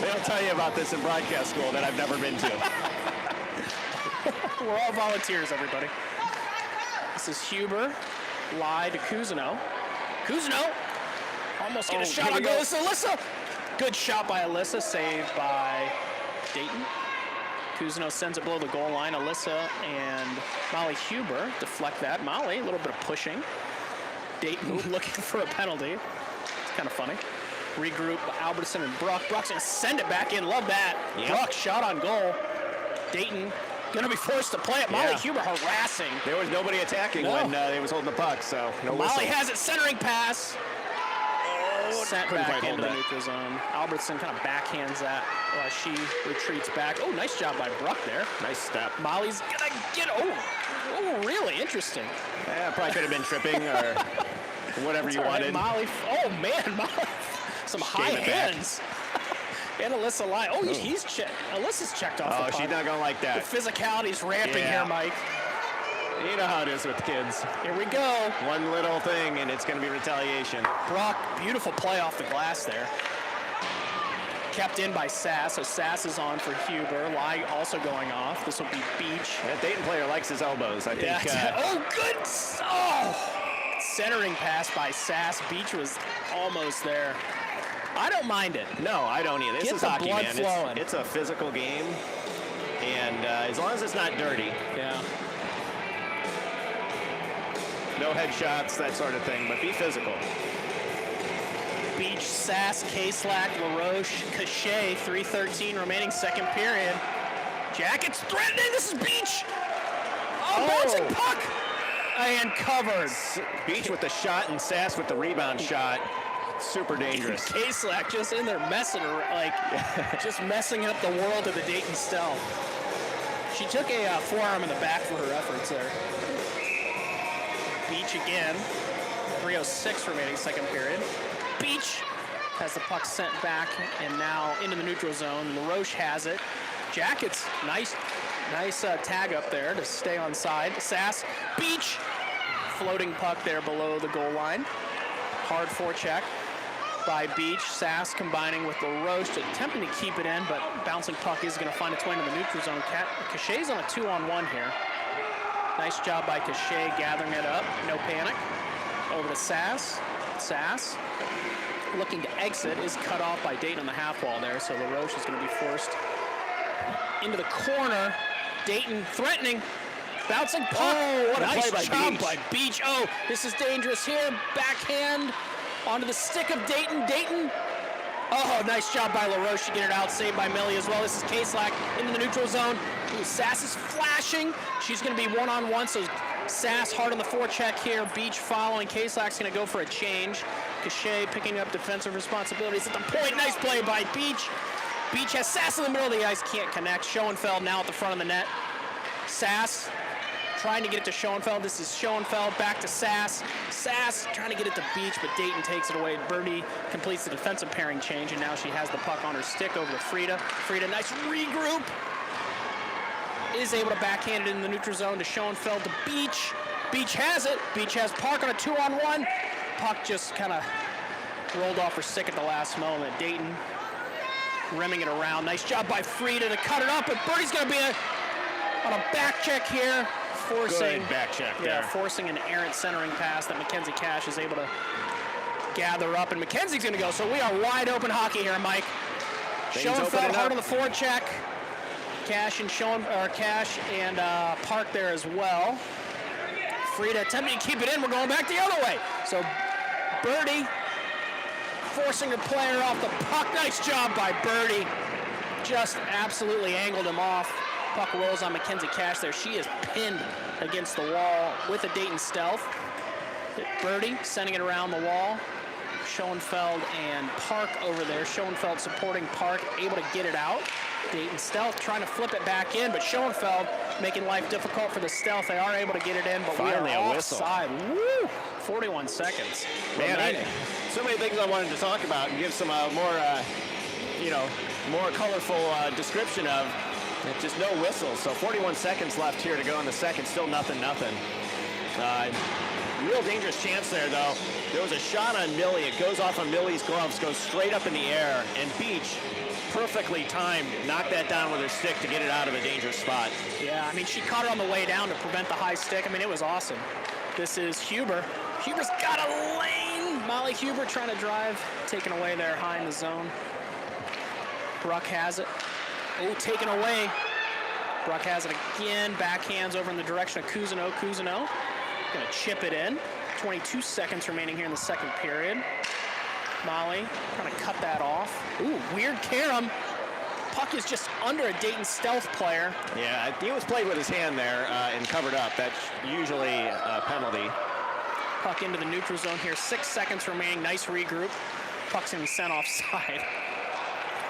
They don't tell you about this in broadcast school that I've never been to. We're all volunteers, everybody. This is Huber. Lie to Cousineau. Cousineau almost get a shot on goal. This is Alyssa. Good shot by Alyssa, saved by Dayton. Cousineau sends it below the goal line. Alyssa and Molly Huber deflect that. Molly, a little bit of pushing. Dayton looking for a penalty. It's kind of funny. Regroup Albertson and Bruck. Bruck's going to send it back in. Love that. Yep. Bruck shot on goal. Dayton going to be forced to play it. Molly Huber harassing. There was nobody attacking when they was holding the puck, so no whistle. Molly has it, centering pass. Sent back into the neutral zone. Albertson kind of backhands that while she retreats back. Oh, nice job by Bruck there. Nice step. Molly's going to get, oh, really interesting. Yeah, probably could have been tripping or whatever you wanted. Molly, oh man, Molly, some high hands. And Alyssa Lie. Oh, Alyssa's checked off the puck. She's not going to like that. The physicality's ramping here, Mike. You know how it is with kids. Here we go. One little thing, and it's going to be retaliation. Brock, beautiful play off the glass there. Kept in by Sass, so Sass is on for Huber. Lie also going off. This will be Beach. That Dayton player likes his elbows, I think. Oh, good. Oh, centering pass by Sass. Beach was almost there. I don't mind it. No, I don't either. This is hockey, man. Flowing. It's a physical game, and as long as it's not dirty. Yeah. No headshots, that sort of thing, but be physical. Beach, Sass, K-Slack, LaRoche, Cachet, 3:13 remaining second period. Jackets threatening, this is Beach! Oh, bouncing puck! And covered. Beach with the shot and Sass with the rebound shot. Super dangerous. K-Slack just in there messing, just messing up the world of the Dayton Stealth. She took a forearm in the back for her efforts there. Beach again, 3:06 remaining second period. Beach has the puck sent back and now into the neutral zone. LaRoche has it. Jackets, nice tag up there to stay on side. Sass, Beach, floating puck there below the goal line. Hard forecheck by Beach. Sass combining with LaRoche, attempting to keep it in, but bouncing puck is going to find its way into the neutral zone. Cachet's on a 2-on-1 here. Nice job by Cachet gathering it up. No panic. Over to Sass. Sass, looking to exit, is cut off by Dayton on the half wall there, so LaRoche is going to be forced into the corner. Dayton threatening. Bouncing puck. Oh, what a nice play job by Beach. Oh, this is dangerous here. Backhand onto the stick of Dayton. Dayton. Oh, nice job by LaRoche to get it out. Saved by Millie as well. This is K-Slack into the neutral zone. Ooh, Sass is flashing. She's going to be one-on-one, so Sass hard on the forecheck here. Beach following. K-Slack's going to go for a change. Cachet picking up defensive responsibilities at the point. Nice play by Beach. Beach has Sass in the middle of the ice. Can't connect. Schoenfeld now at the front of the net. Sass trying to get it to Schoenfeld. This is Schoenfeld back to Sass. Sass trying to get it to Beach, but Dayton takes it away. Birdie completes the defensive pairing change, and now she has the puck on her stick over to Frida. Frida, nice regroup. Is able to backhand it in the neutral zone to Schoenfeld to Beach. Beach has it. Beach has Park on a 2-on-1. Puck just kind of rolled off her stick at the last moment. Dayton rimming it around. Nice job by Frida to cut it up, but Birdie's going to be on a back check here. Forcing back check there. Forcing an errant centering pass that Mackenzie Cash is able to gather up, and Mackenzie's going to go. So we are wide open hockey here, Mike. Schoenfeld hard on the forecheck. Cash and Park there as well. Frida attempting to keep it in. We're going back the other way. So Birdie forcing her player off the puck. Nice job by Birdie. Just absolutely angled him off. Puck rolls on Mackenzie Cash there. She is pinned against the wall with a Dayton Stealth. Birdie sending it around the wall. Schoenfeld and Park over there. Schoenfeld supporting Park, able to get it out. Dayton Stealth trying to flip it back in, but Schoenfeld making life difficult for the Stealth. They are able to get it in, but finally we are a whistle. Offside. Woo! 41 seconds. Man, so many things I wanted to talk about and give some more colorful description of. Just no whistle. So 41 seconds left here to go in the second. Still nothing. Real dangerous chance there, though. There was a shot on Millie. It goes off of Millie's gloves, goes straight up in the air, and Beach, perfectly timed, knocked that down with her stick to get it out of a dangerous spot. Yeah, I mean, she caught her on the way down to prevent the high stick. I mean, it was awesome. This is Huber. Huber's got a lane. Molly Huber trying to drive, taken away there high in the zone. Bruck has it. Oh, taken away. Bruck has it again. Backhands over in the direction of Cousineau. Cousineau going to chip it in. 22 seconds remaining here in the second period. Molly trying to cut that off. Ooh, weird carom. Puck is just under a Dayton Stealth player. Yeah, he was played with his hand there and covered up. That's usually a penalty. Puck into the neutral zone here. 6 seconds remaining. Nice regroup. Puck's going to be sent offside.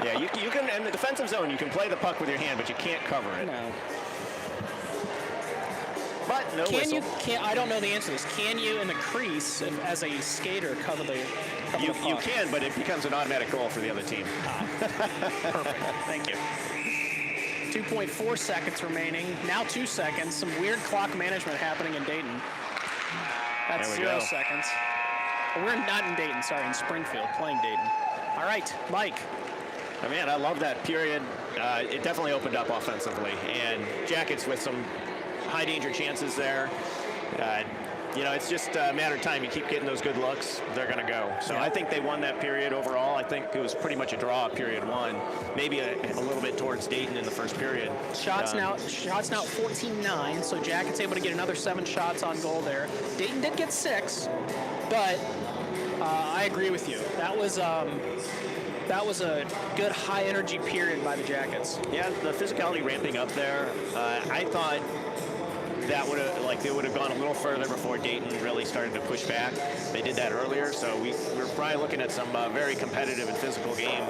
Yeah, you can, in the defensive zone, you can play the puck with your hand, but you can't cover it. No. But no whistle. I don't know the answer to this. Can you, in the crease, as a skater, cover the You puck? can, but it becomes an automatic goal for the other team. Perfect. Thank you. 2.4 seconds remaining. Now 2 seconds. Some weird clock management happening in Dayton. That's There we 0 go. seconds. We're not in Dayton, sorry, in Springfield, playing Dayton. All right, Mike. Oh, man, I love that period. It definitely opened up offensively. And Jackets with some high danger chances there. You know, it's just a matter of time. You keep getting those good looks, they're going to go. So Yeah. I think they won that period overall. I think it was pretty much a draw period one. Maybe a little bit towards Dayton in the first period. Shots now 14-9, so Jackets able to get another 7 shots on goal there. Dayton did get 6, but I agree with you. That was a good high energy period by the Jackets. Yeah, the physicality ramping up there. I thought that they would have gone a little further before Dayton really started to push back. They did that earlier, so we're probably looking at some very competitive and physical game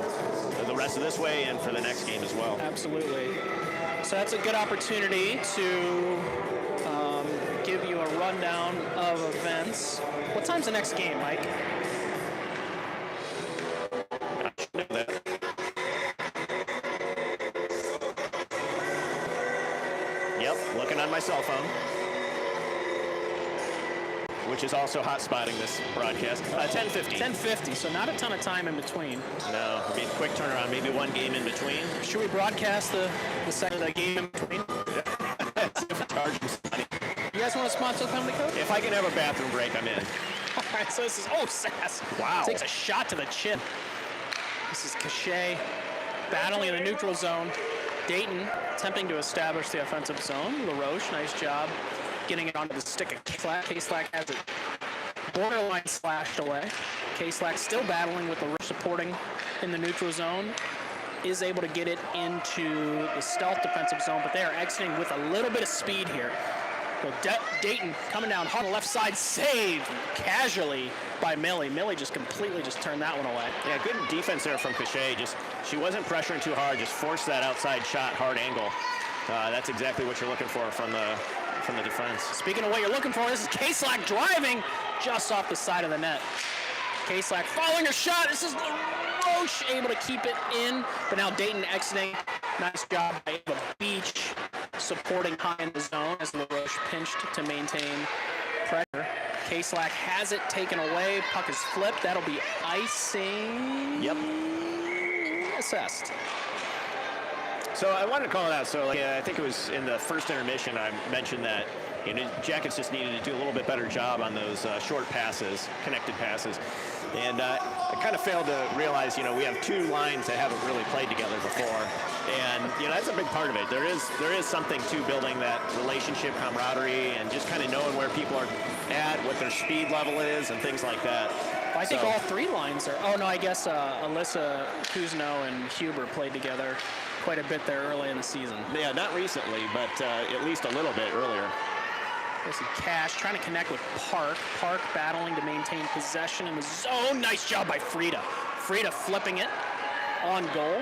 the rest of this way and for the next game as well. Absolutely. So that's a good opportunity to give you a rundown of events. What time's the next game, Mike? Yep, looking on my cell phone, which is also hot spotting this broadcast. 10:50. 10:50, so not a ton of time in between. No, I mean, quick turnaround, maybe one game in between. Should we broadcast the game in between? You guys want to sponsor the penalty code? If I can have a bathroom break, I'm in. All right, so this is, Sass. Wow. Takes a shot to the chin. This is Cachet battling in the neutral zone. Dayton attempting to establish the offensive zone. LaRoche, nice job getting it onto the stick of K-Slack. K-Slack has it borderline slashed away. K-Slack still battling with LaRoche supporting in the neutral zone. Is able to get it into the stealth defensive zone, but they are exiting with a little bit of speed here. So Dayton coming down hard on the left side, saved casually by Millie. Millie just completely turned that one away. Yeah, good defense there from Cachet. She wasn't pressuring too hard, just forced that outside shot, hard angle. That's exactly what you're looking for from the defense. Speaking of what you're looking for, this is K-Slack driving just off the side of the net. K-Slack following her shot. This is LaRoche able to keep it in, but now Dayton exiting. Nice job by Ava Beach supporting high in the zone as LaRoche pinched to maintain pressure. K-Slack has it taken away. Puck is flipped. That'll be icing. Yep. Assessed. So I wanted to call it out. So I think it was in the first intermission I mentioned that Jackets just needed to do a little bit better job on those short passes, connected passes. And I kind of failed to realize, we have 2 lines that haven't really played together before. And, that's a big part of it. There is something to building that relationship, camaraderie, and just kind of knowing where people are at, what their speed level is, and things like that. I think all 3 lines are. Oh, no, I guess Alyssa, Cousineau, and Huber played together quite a bit there early in the season. Yeah, not recently, but at least a little bit earlier. There's some Cash trying to connect with Park. Park battling to maintain possession in the zone. Nice job by Frida. Frida flipping it on goal.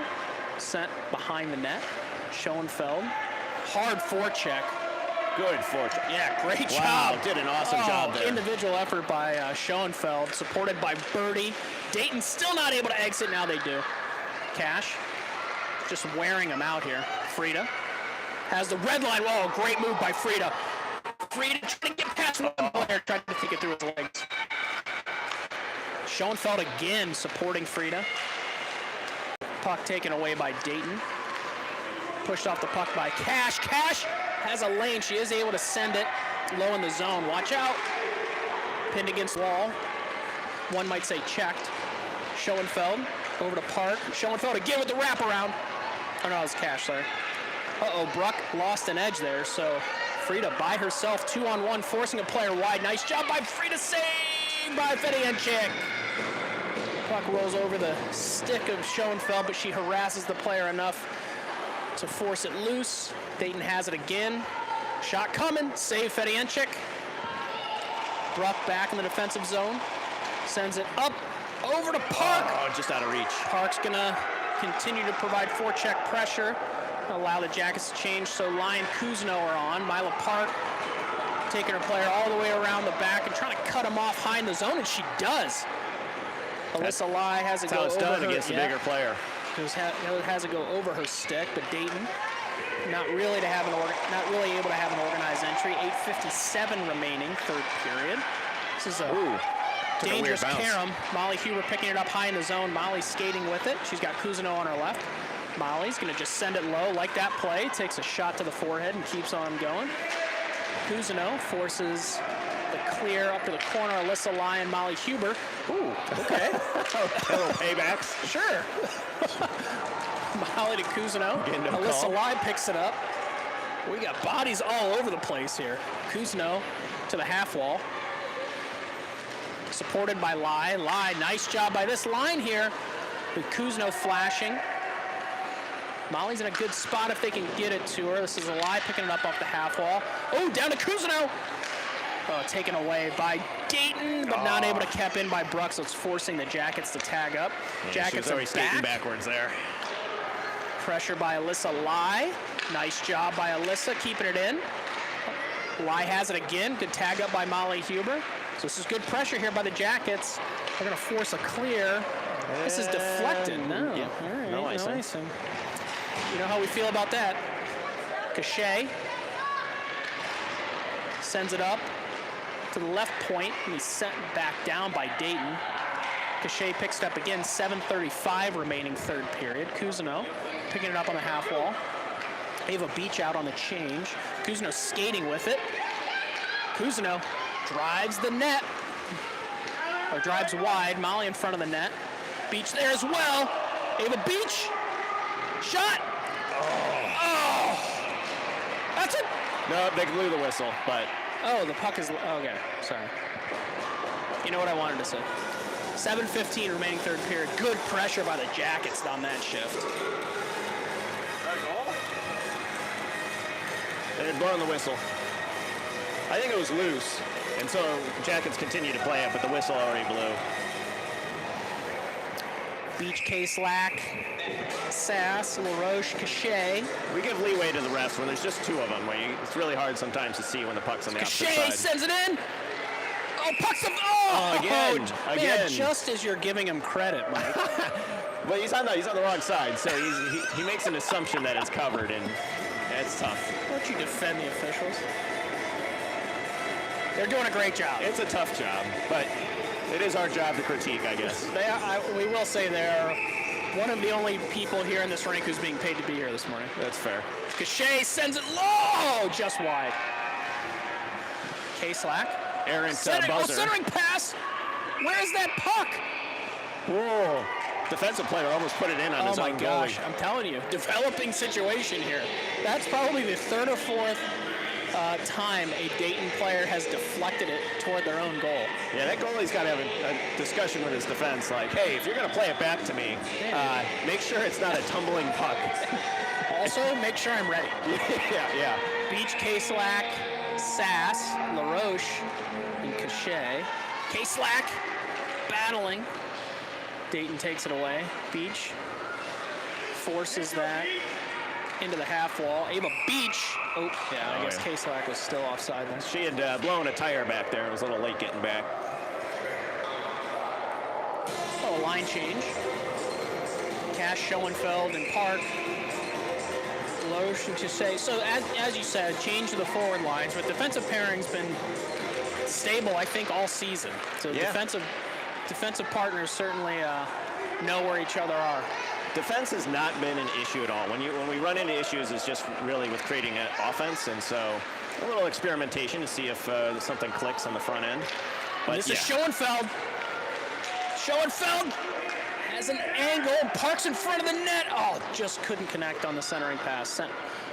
Sent behind the net. Schoenfeld. Hard forecheck. Good forecheck. Yeah, great Wow, job. did an awesome job there. Individual effort by Schoenfeld, supported by Birdie. Dayton still not able to exit. Now they do. Cash just wearing him out here. Frida has the red line. Whoa, great move by Frida. Frida trying to get past one player, trying to take it through his legs. Schoenfeld again supporting Frida. Puck taken away by Dayton. Pushed off the puck by Cash. Cash has a lane. She is able to send it low in the zone. Watch out. Pinned against wall. One might say checked. Schoenfeld over to Park. Schoenfeld again with the wraparound. Oh no, it was Cash, sorry. Uh-oh, Bruck lost an edge there, so Frida by herself, 2-on-1, forcing a player wide. Nice job by Frida, saved by Fedianchik. Puck rolls over the stick of Schoenfeld, but she harasses the player enough to force it loose. Dayton has it again. Shot coming, save Fedianchik. Bruck back in the defensive zone. Sends it up, over to Park. Oh, just out of reach. Park's gonna continue to provide forecheck pressure. Allow the Jackets to change, so Lai and Kuzno are on. Mila Park taking her player all the way around the back and trying to cut him off high in the zone, and she does. Alyssa Lai has it go over done her, against the bigger player. Has it go over her stick, but Dayton not really able to have an organized entry. 8:57 remaining, third period. This is a dangerous carom. Molly Huber picking it up high in the zone. Molly skating with it. She's got Kuzno on her left. Molly's going to just send it low, like that play. Takes a shot to the forehead and keeps on going. Kuzno forces the clear up to the corner. Alyssa Lai and Molly Huber. Ooh, okay. Little paybacks. Sure. Molly to Kuzno. Alyssa Lai picks it up. We got bodies all over the place here. Kuzno to the half wall. Supported by Lai. Lai, nice job by this line here. With Kuzno flashing. Molly's in a good spot if they can get it to her. This is Lai picking it up off the half wall. Oh, down to Kuzno. Oh, taken away by Dayton, but not able to keep in by Bruck, so it's forcing the Jackets to tag up. Yeah, Jackets are skating backwards there. Pressure by Alyssa Lai. Nice job by Alyssa, keeping it in. Lai has it again. Good tag up by Molly Huber. So this is good pressure here by the Jackets. They're going to force a clear. This is deflected. No. Yeah. All right. No icing. icing. You know how we feel about that. Cachet sends it up to the left point, and he's sent back down by Dayton. Cachet picks it up again, 7:35 remaining third period. Kuzno picking it up on the half wall. Ava Beach out on the change. Kuzno skating with it. Kuzno drives the net, or drives wide. Molly in front of the net. Beach there as well. Ava Beach, shot. Oh, that's it. No, they blew the whistle, but. Oh, the puck is, okay, sorry. You know what I wanted to say. 7:15 remaining third period. Good pressure by the Jackets on that shift. They had blown the whistle. I think it was loose, and so Jackets continue to play it, but the whistle already blew. Beach, K-Slack, Sass, LaRoche, Cachet. We give leeway to the refs when there's just two of them. It's really hard sometimes to see when the puck's on the opposite side. Cachet sends it in. Oh, puck's up. Again. Man, just as you're giving him credit, Mike. But he's on the wrong side, so he makes an assumption that it's covered, and it's tough. Don't you defend the officials? They're doing a great job. It's a tough job, but it is our job to critique, I guess. We will say they're one of the only people here in this rink who's being paid to be here this morning. That's fair. Cachet sends it low, just wide. K-Slack. Errant buzzer. Centering pass. Where's that puck? Whoa. Defensive player almost put it in on his own goalie. Oh my gosh, I'm telling you, developing situation here. That's probably the third or fourth time a Dayton player has deflected it toward their own goal. Yeah, that goalie's got to have a discussion with his defense, like, hey, if you're going to play it back to me, make sure it's not a tumbling puck. Also, make sure I'm ready. Yeah. Beach, K-Slack, Sass, LaRoche, and Cachet. K-Slack battling. Dayton takes it away. Beach forces that into the half wall. Ava Beach. Oh, yeah, I guess K-Slack was still offside then. She had blown a tire back there. It was a little late getting back. Oh, a line change. Cash, Schoenfeld, and Park. Loesch to say. So, as you said, change to the forward lines, but defensive pairing's been stable, I think, all season. So defensive defensive partners certainly know where each other are. Defense has not been an issue at all. When we run into issues, it's just really with creating an offense, and so a little experimentation to see if something clicks on the front end. But this is Schoenfeld. Schoenfeld has an angle, parks in front of the net. Oh, just couldn't connect on the centering pass. Sent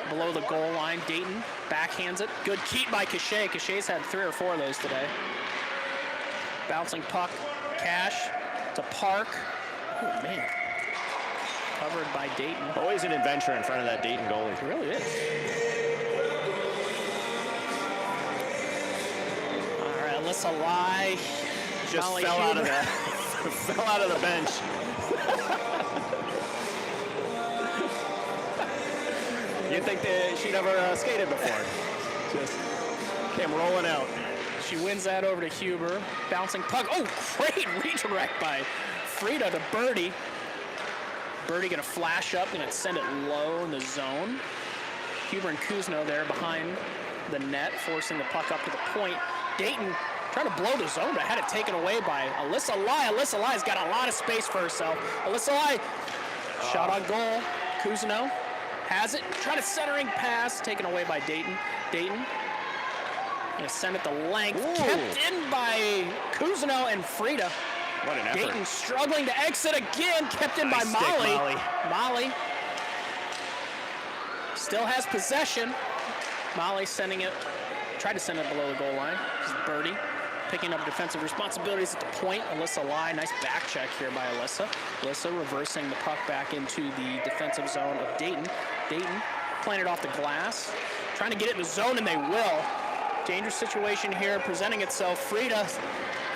below the goal line. Dayton backhands it. Good keep by Cachet. Cachet's had 3 or 4 of those today. Bouncing puck. Cash to Park. Oh, man. Covered by Dayton. Always an adventure in front of that Dayton goalie. It really is. All right, Alyssa Lai. Just Molly fell out of Huber. fell out of the bench. You'd think that she never skated before. Just came rolling out. She wins that over to Huber. Bouncing puck. Oh, great redirect by Frida to Birdie. Birdie gonna flash up, gonna send it low in the zone. Huber and Kuzno there behind the net, forcing the puck up to the point. Dayton trying to blow the zone, but had it taken away by Alyssa Lai. Alyssa Lai's got a lot of space for herself. Alyssa Lai, shot on goal. Kuzno has it, trying to centering pass, taken away by Dayton. Dayton gonna send it to length, kept in by Kuzno and Frida. What an effort. Dayton struggling to exit again, kept in by Molly. Molly still has possession. Molly sending it, tried to send it below the goal line. This is Birdie picking up defensive responsibilities at the point. Alyssa Lai, nice back check here by Alyssa. Alyssa reversing the puck back into the defensive zone of Dayton. Dayton playing it off the glass, trying to get it in the zone, and they will. Dangerous situation here presenting itself. Frida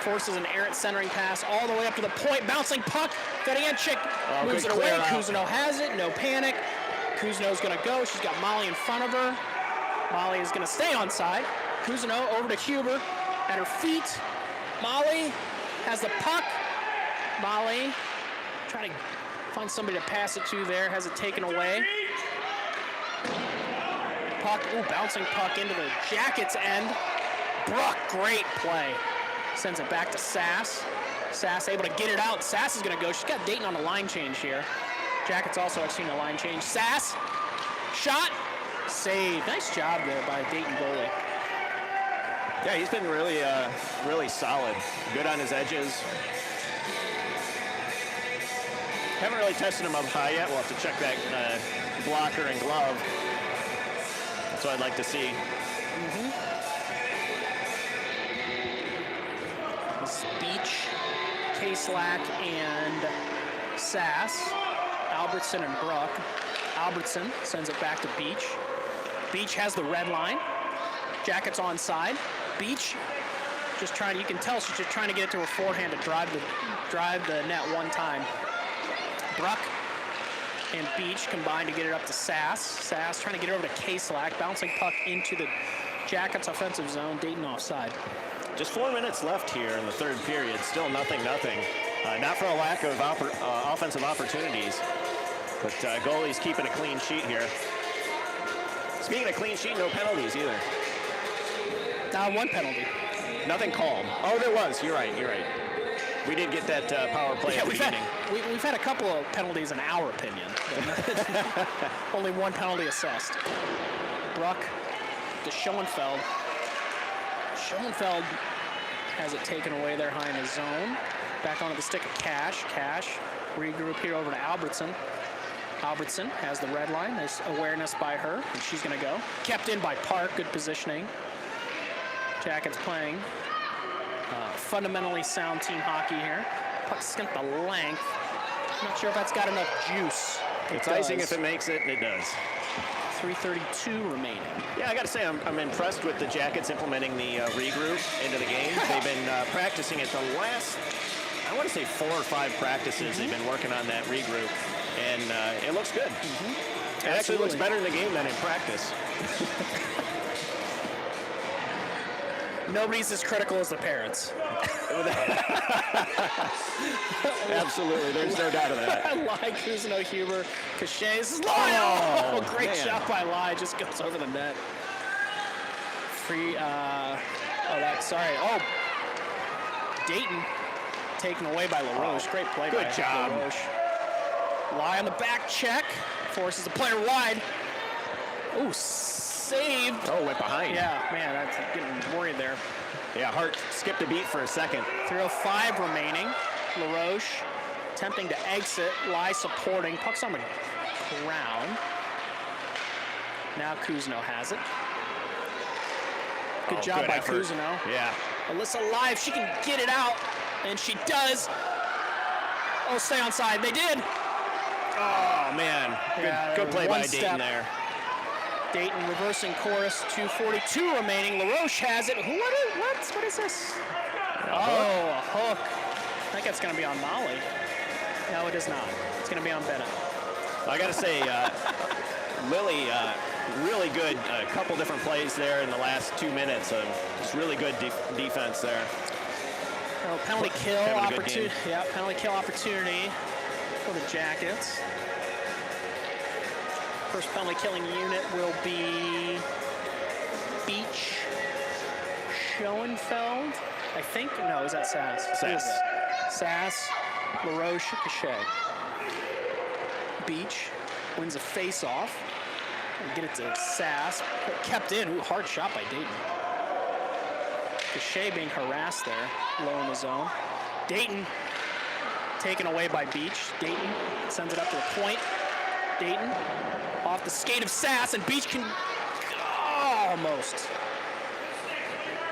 forces an errant centering pass all the way up to the point. Bouncing puck. Fedianchik moves it away. Kuzno has it. No panic. Kuzno's going to go. She's got Molly in front of her. Molly is going to stay onside. Kuzno over to Huber at her feet. Molly has the puck. Molly trying to find somebody to pass it to there. Has it taken away. Puck. Ooh, bouncing puck into the Jackets end. Bruck, great play. Sends it back to Sass. Sass able to get it out. Sass is going to go. She's got Dayton on the line change here. Jackets also have seen the line change. Sass, shot, save. Nice job there by Dayton goalie. Yeah, he's been really, really solid. Good on his edges. Haven't really tested him up high yet. We'll have to check that blocker and glove. That's what I'd like to see. Beach, K-Slack, and Sass. Albertson and Bruck. Albertson sends it back to Beach. Beach has the red line. Jackets onside. Beach just trying to, you can tell she's just trying to get it to her forehand to drive the net one time. Bruck and Beach combine to get it up to Sass. Sass trying to get it over to K-Slack. Bouncing puck into the Jackets offensive zone. Dayton offside. Just 4 minutes left here in the third period. Still nothing. Not for a lack of offensive opportunities, but goalie's keeping a clean sheet here. Speaking of clean sheet, no penalties either. One penalty. Nothing called. Oh, there was. You're right. We did get that power play at the beginning. We've had a couple of penalties in our opinion. Only one penalty assessed. Bruck to Schoenfeld. Schoenfeld has it taken away there high in the zone. Back onto the stick of Cash. Cash regroup here over to Albertson. Albertson has the red line. Nice awareness by her, and she's going to go. Kept in by Park. Good positioning. Jackets playing fundamentally sound team hockey here. Puck skimp the length. Not sure if that's got enough juice. It's icing if it makes it, and it does. 3:32 remaining. Yeah, I got to say, I'm impressed with the Jackets implementing the regroup into the game. They've been practicing it the last, I want to say 4 or 5 practices. They've been working on that regroup, and it looks good. It actually looks better in the game than in practice. Nobody's as critical as the parents. Absolutely, there's no doubt of that. Lai, Kuzno, Huber, Cachet. This is Lai. Oh, great shot by Lai. Just goes over the net. Dayton taken away by LaRoche. Great play Good by job. LaRoche. Lie on the back check. Forces the player wide. Ooh, saved. Oh, went behind. Yeah, man, that's getting worried there. Yeah, Hart skipped a beat for a second. 3:05 remaining. LaRoche attempting to exit. Lie supporting. Puck's on the ground. Now Kuzno has it. Good job by effort. Kuzno. Yeah. Alyssa Live, she can get it out, and she does. Oh, stay on side. They did. Oh, man. Yeah, Good play by one Dayton step. there. Dayton reversing chorus. 2:42 remaining. LaRoche has it. What is this? A hook. I think that's going to be on Molly. No, it is not. It's going to be on Bennett. I got to say, Lily, really good. A couple different plays there in the last 2 minutes. Just really good defense there. Oh, penalty kill Having a good opportunity. game. Yeah, penalty kill opportunity for the Jackets. First penalty killing unit will be Beach, Schoenfeld. I think, no, is that Sass? Who is Sass. it? Sass, LaRoche, Cachet. Beach wins a face-off. Get it to Sass. Kept in. Ooh, hard shot by Dayton. Cachet being harassed there, low in the zone. Dayton taken away by Beach. Dayton sends it up to the point. Dayton off the skate of Sass, and Beach can almost.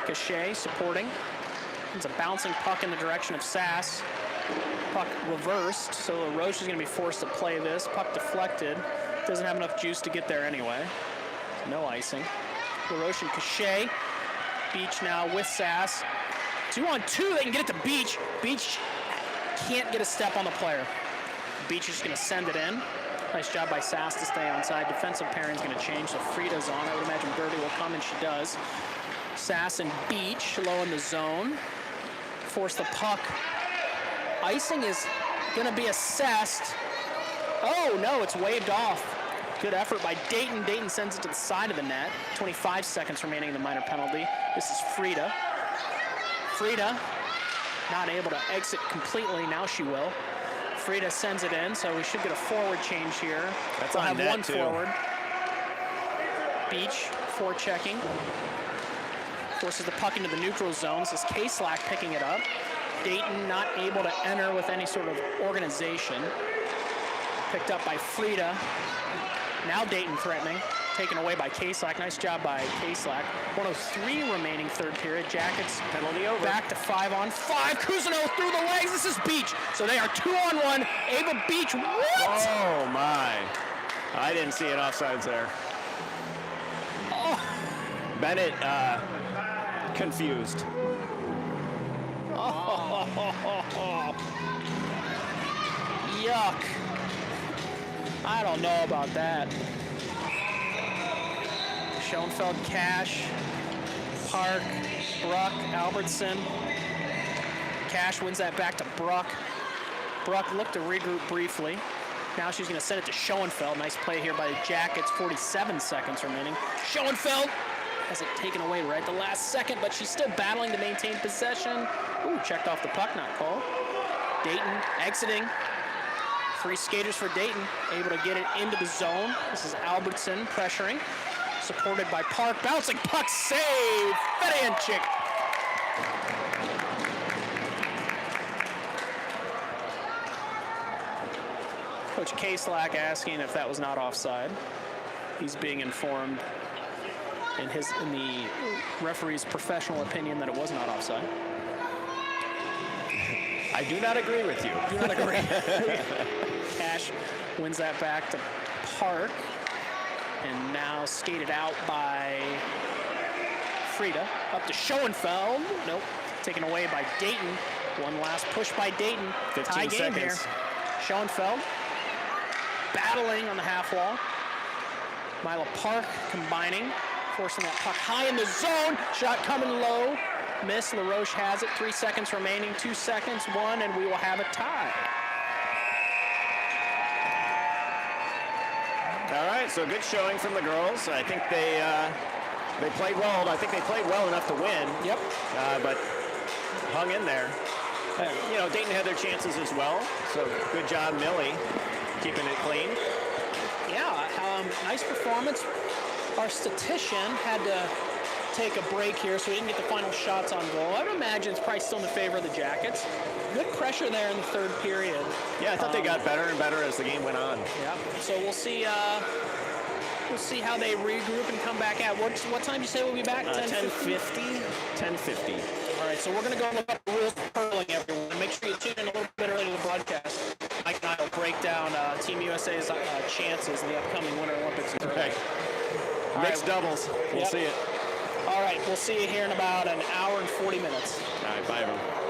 Cachet supporting. It's a bouncing puck in the direction of Sass. Puck reversed, so LaRoche is going to be forced to play this. Puck deflected. Doesn't have enough juice to get there anyway. No icing. LaRoche and Cachet. Beach now with Sass. 2-on-2, they can get it to Beach. Beach can't get a step on the player. Beach is just going to send it in. Nice job by Sass to stay onside. Defensive pairing is going to change, so Frida's on. I would imagine Birdie will come, and she does. Sass and Beach low in the zone. Force the puck. Icing is going to be assessed. Oh, no, it's waved off. Good effort by Dayton. Dayton sends it to the side of the net. 25 seconds remaining in the minor penalty. This is Frida. Frida not able to exit completely. Now she will. Frida sends it in, so we should get a forward change here. That's we'll on have net, one too. forward. Beach forechecking. Forces the puck into the neutral zone. This is K-Slack picking it up. Dayton not able to enter with any sort of organization. Picked up by Frida. Now Dayton threatening. Taken away by K-Slack. Nice job by K-Slack. 1:03 remaining third period. Jackets Penalty over. back to 5-on-5. Kuzno through the legs. This is Beach. So they are 2-on-1. Ava Beach. What? Oh, my. I didn't see an offsides there. Oh. Bennett confused. Yuck. I don't know about that. Schoenfeld, Cash, Park, Bruck, Albertson. Cash wins that back to Bruck. Bruck looked to regroup briefly. Now she's going to send it to Schoenfeld. Nice play here by the Jackets. 47 seconds remaining. Schoenfeld has it taken away right at the last second, but she's still battling to maintain possession. Ooh, checked off the puck, not called. Dayton exiting. 3 skaters for Dayton, able to get it into the zone. This is Albertson pressuring, supported by Park. Bouncing puck save, Fedencic. Coach K-Slack asking if that was not offside. He's being informed in the referee's professional opinion that it was not offside. I do not agree with you. Do not agree. Cash wins that back to Park. And now skated out by Frida. Up to Schoenfeld. Nope. Taken away by Dayton. One last push by Dayton. 15 Tie game seconds. here. Schoenfeld battling on the half wall. Mila Park combining. Forcing that puck high in the zone. Shot coming low. Miss. LaRoche has it. 3 seconds remaining. 2 seconds. 1, and we will have a tie. All right, so good showing from the girls. I think they played well. I think they played well enough to win. Yep. But hung in there. You know, Dayton had their chances as well. So good job, Millie, keeping it clean. Yeah, nice performance. Our statistician had to take a break here, so we didn't get the final shots on goal. I would imagine it's probably still in the favor of the Jackets. Good pressure there in the third period. Yeah, I thought they got better and better as the game went on. Yeah, so we'll see how they regroup and come back at. What time did you say we'll be back? 10:50. 10:50. All right, so we're going to go look up the rules of curling, everyone. And make sure you tune in a little bit early to the broadcast. Mike and I will break down Team USA's chances in the upcoming Winter Olympics in curling. Okay. Mixed doubles. We'll see it. All right, we'll see you here in about an hour and 40 minutes. All right, bye, everyone.